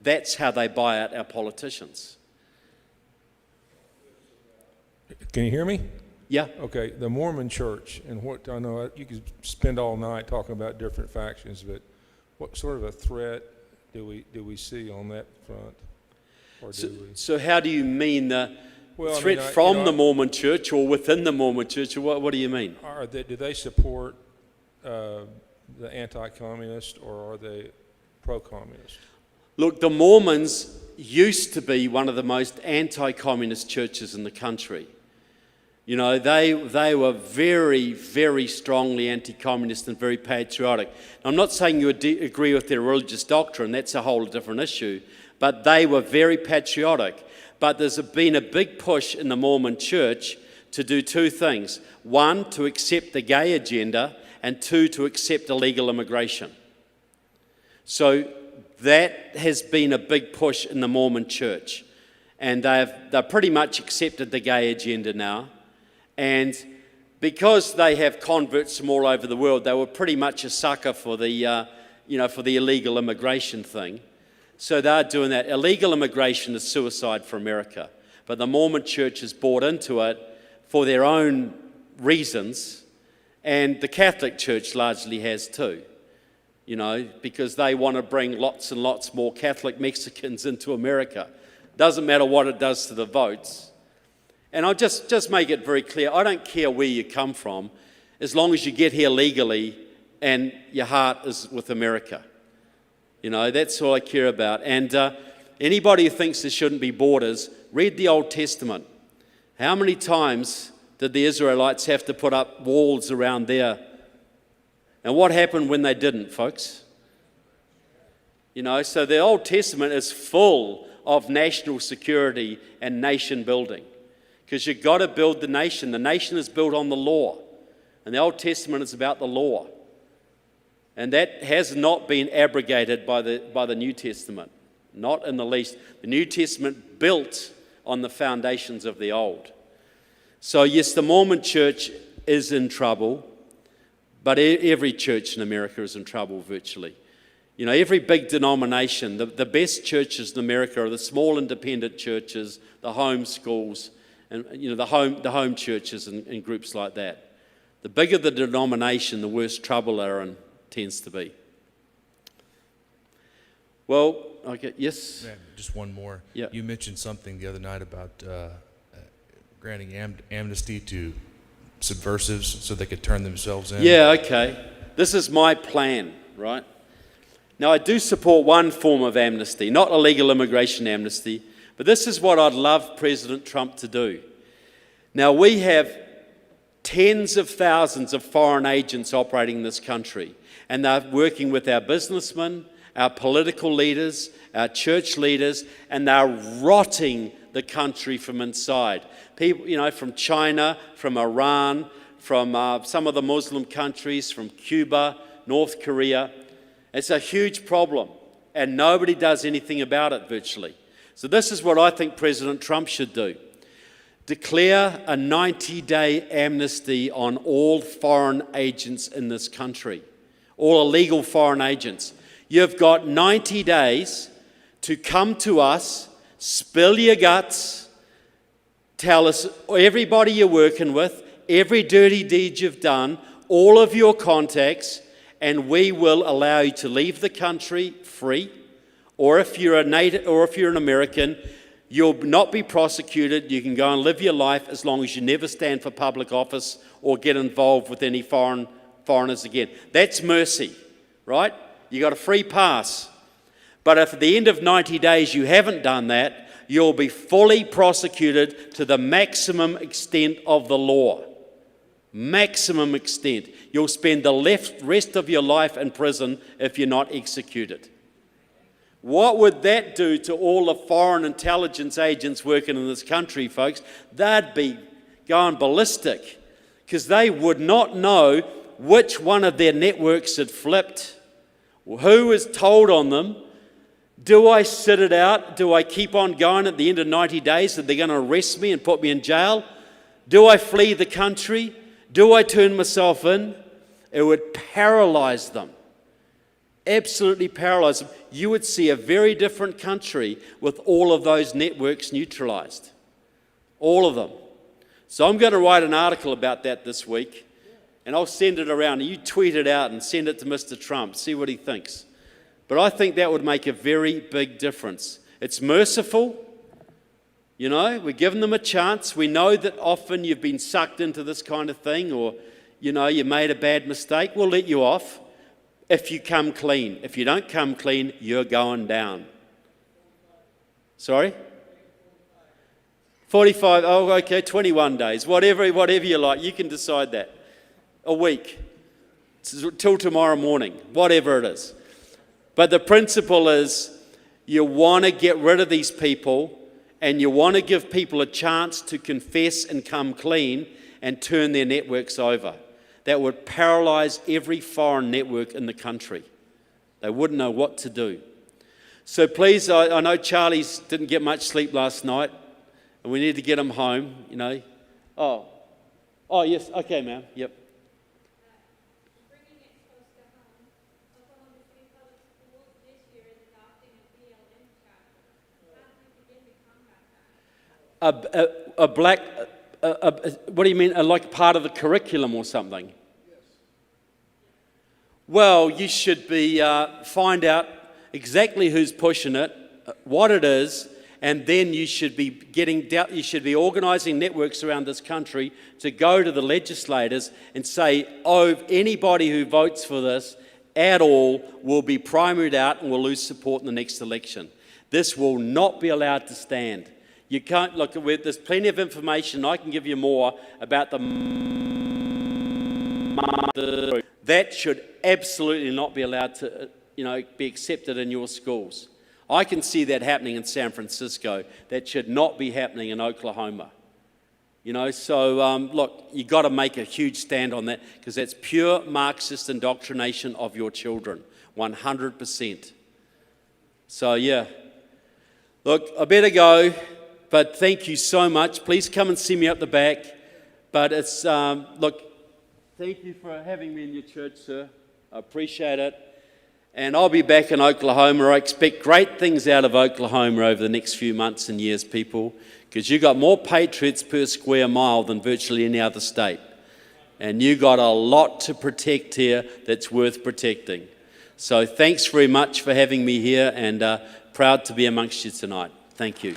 That's how they buy out our politicians. Can you hear me? Yeah. Okay, the Mormon Church, and what I know, you could spend all night talking about different factions, but what sort of a threat do we see on that front? Or do we? So how do you mean the threat I from the Mormon Church or within the Mormon Church? Or what do you mean? Do they support the anti-communist, or are they pro-communist? Look, the Mormons used to be one of the most anti-communist churches in the country. You know, they were very, very strongly anti-communist and very patriotic. Now, I'm not saying you agree with their religious doctrine, that's a whole different issue, but they were very patriotic. But there's been a big push in the Mormon Church to do two things. One, to accept the gay agenda, and two, to accept illegal immigration. So that has been a big push in the Mormon Church. And they've pretty much accepted the gay agenda now. And because they have converts from all over the world, they were pretty much a sucker for the illegal immigration thing. So they're doing that. Illegal immigration is suicide for America. But the Mormon Church has bought into it for their own reasons. And the Catholic Church largely has too. You know, because they want to bring lots and lots more Catholic Mexicans into America. Doesn't matter what it does to the votes. And I'll just make it very clear, I don't care where you come from, as long as you get here legally and your heart is with America. You know, that's all I care about. And anybody who thinks there shouldn't be borders, read the Old Testament. How many times did the Israelites have to put up walls around there? And what happened when they didn't, folks? You know, so the Old Testament is full of national security and nation building. Because you've got to build the nation. The nation is built on the law. And the Old Testament is about the law. And that has not been abrogated by the New Testament. Not in the least. The New Testament built on the foundations of the Old. So yes, the Mormon Church is in trouble. But every church in America is in trouble virtually. You know, every big denomination, the best churches in America are the small independent churches, the home schools, and you know the home churches and groups like that. The bigger the denomination, the worse trouble they're in tends to be. Well, okay, yes? Man, just one more. Yeah. You mentioned something the other night about granting amnesty to subversives so they could turn themselves in. Yeah, okay. This is my plan, right? Now, I do support one form of amnesty, not illegal immigration amnesty, but this is what I'd love President Trump to do. Now, we have tens of thousands of foreign agents operating in this country, and they're working with our businessmen, our political leaders, our church leaders, and they're rotting the country from inside. People, from China, from Iran, from some of the Muslim countries, from Cuba, North Korea. It's a huge problem, and nobody does anything about it virtually. So this is what I think President Trump should do. Declare a 90-day amnesty on all foreign agents in this country, all illegal foreign agents. You've got 90 days to come to us, spill your guts, tell us everybody you're working with, every dirty deed you've done, all of your contacts, and we will allow you to leave the country free. Or if you're an American, you'll not be prosecuted. You can go and live your life as long as you never stand for public office or get involved with any foreigners again. That's mercy, right? You got a free pass. But if at the end of 90 days you haven't done that, you'll be fully prosecuted to the maximum extent of the law. Maximum extent. You'll spend the rest of your life in prison if you're not executed. What would that do to all the foreign intelligence agents working in this country, folks? They'd be going ballistic because they would not know which one of their networks had flipped, who was told on them. Do I sit it out? Do I keep on going at the end of 90 days that they're going to arrest me and put me in jail? Do I flee the country? Do I turn myself in? It would paralyze them. Absolutely paralyze them. You would see a very different country with all of those networks neutralized. All of them. So I'm going to write an article about that this week, and I'll send it around. You tweet it out and send it to Mr. Trump, see what he thinks. But I think that would make a very big difference. It's merciful. We're giving them a chance. We know that often you've been sucked into this kind of thing, or, you made a bad mistake. We'll let you off if you come clean. If you don't come clean, you're going down. Sorry? 45, 21 days. Whatever you like. You can decide that. A week. Till tomorrow morning. Whatever it is. But the principle is you want to get rid of these people, and you want to give people a chance to confess and come clean and turn their networks over. That would paralyze every foreign network in the country. They wouldn't know what to do. So please, I know Charlie's didn't get much sleep last night, and we need to get him home, Oh, yes, okay, ma'am, yep. What do you mean, like part of the curriculum or something? Yes. Well, you should be find out exactly who's pushing it, what it is, and then you should be organising networks around this country to go to the legislators and say, anybody who votes for this at all will be primaried out and will lose support in the next election. This will not be allowed to stand. You can't look. There's plenty of information. I can give you more about that should absolutely not be allowed to, be accepted in your schools. I can see that happening in San Francisco. That should not be happening in Oklahoma. So look, you got to make a huge stand on that because that's pure Marxist indoctrination of your children, 100%. So yeah, look, I better go. But thank you so much. Please come and see me up the back. But it's, thank you for having me in your church, sir. I appreciate it. And I'll be back in Oklahoma. I expect great things out of Oklahoma over the next few months and years, people, because you got more patriots per square mile than virtually any other state. And you got a lot to protect here that's worth protecting. So thanks very much for having me here, and proud to be amongst you tonight. Thank you.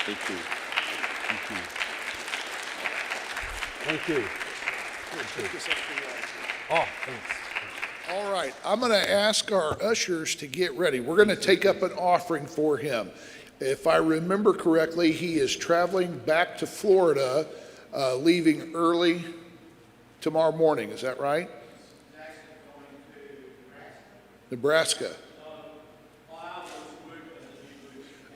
Thank you. Thank you. Oh, thanks. All right, I'm going to ask our ushers to get ready. We're going to take up an offering for him. If I remember correctly, he is traveling back to Florida, leaving early tomorrow morning. Is that right? Nebraska.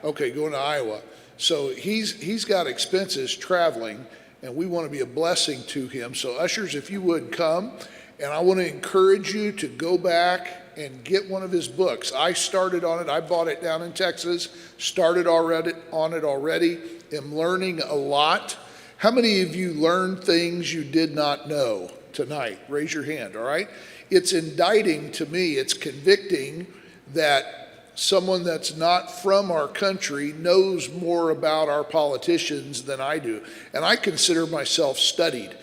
Okay, going to Iowa. So he's got expenses traveling, and we want to be a blessing to him. So ushers, if you would come, and I want to encourage you to go back and get one of his books. I started on it. I bought it down in Texas, started on it already, am learning a lot. How many of you learned things you did not know tonight? Raise your hand, all right? It's indicting to me, it's convicting that someone that's not from our country knows more about our politicians than I do. And I consider myself studied.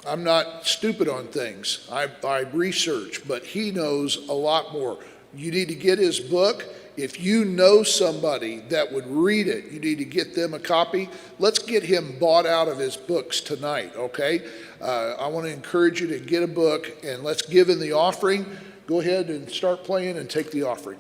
I'm not stupid on things. I research, but he knows a lot more. You need to get his book. If you know somebody that would read it, you need to get them a copy. Let's get him bought out of his books tonight, okay? I want to encourage you to get a book, and let's give in the offering. Go ahead and start playing and take the offering.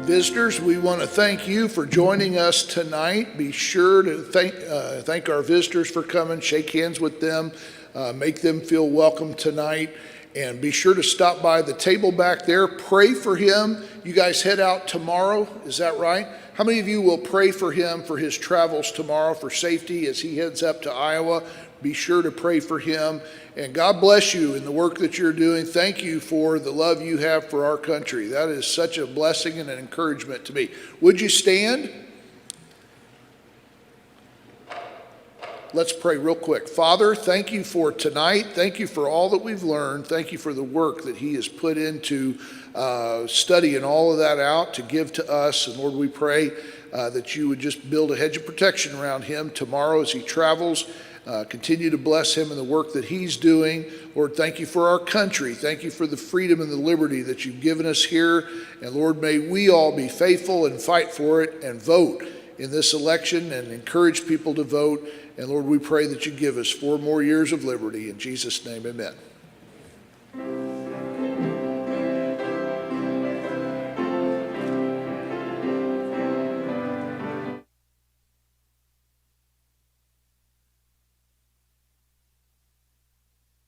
Visitors, we want to thank you for joining us tonight. Be sure to thank our visitors for coming, shake hands with them, make them feel welcome tonight, and be sure to stop by the table back there. Pray for him. You guys head out tomorrow, is that right? How many of you will pray for him for his travels tomorrow for safety as he heads up to Iowa? Be sure to pray for him. And God bless you in the work that you're doing. Thank you for the love you have for our country. That is such a blessing and an encouragement to me. Would you stand? Let's pray real quick. Father, thank you for tonight. Thank you for all that we've learned. Thank you for the work that he has put into studying all of that out to give to us. And Lord, we pray that you would just build a hedge of protection around him tomorrow as he travels. Continue to bless him in the work that he's doing. Lord, thank you for our country. Thank you for the freedom and the liberty that you've given us here. And Lord, may we all be faithful and fight for it and vote in this election and encourage people to vote. And Lord, we pray that you give us 4 more years of liberty. In Jesus' name, amen.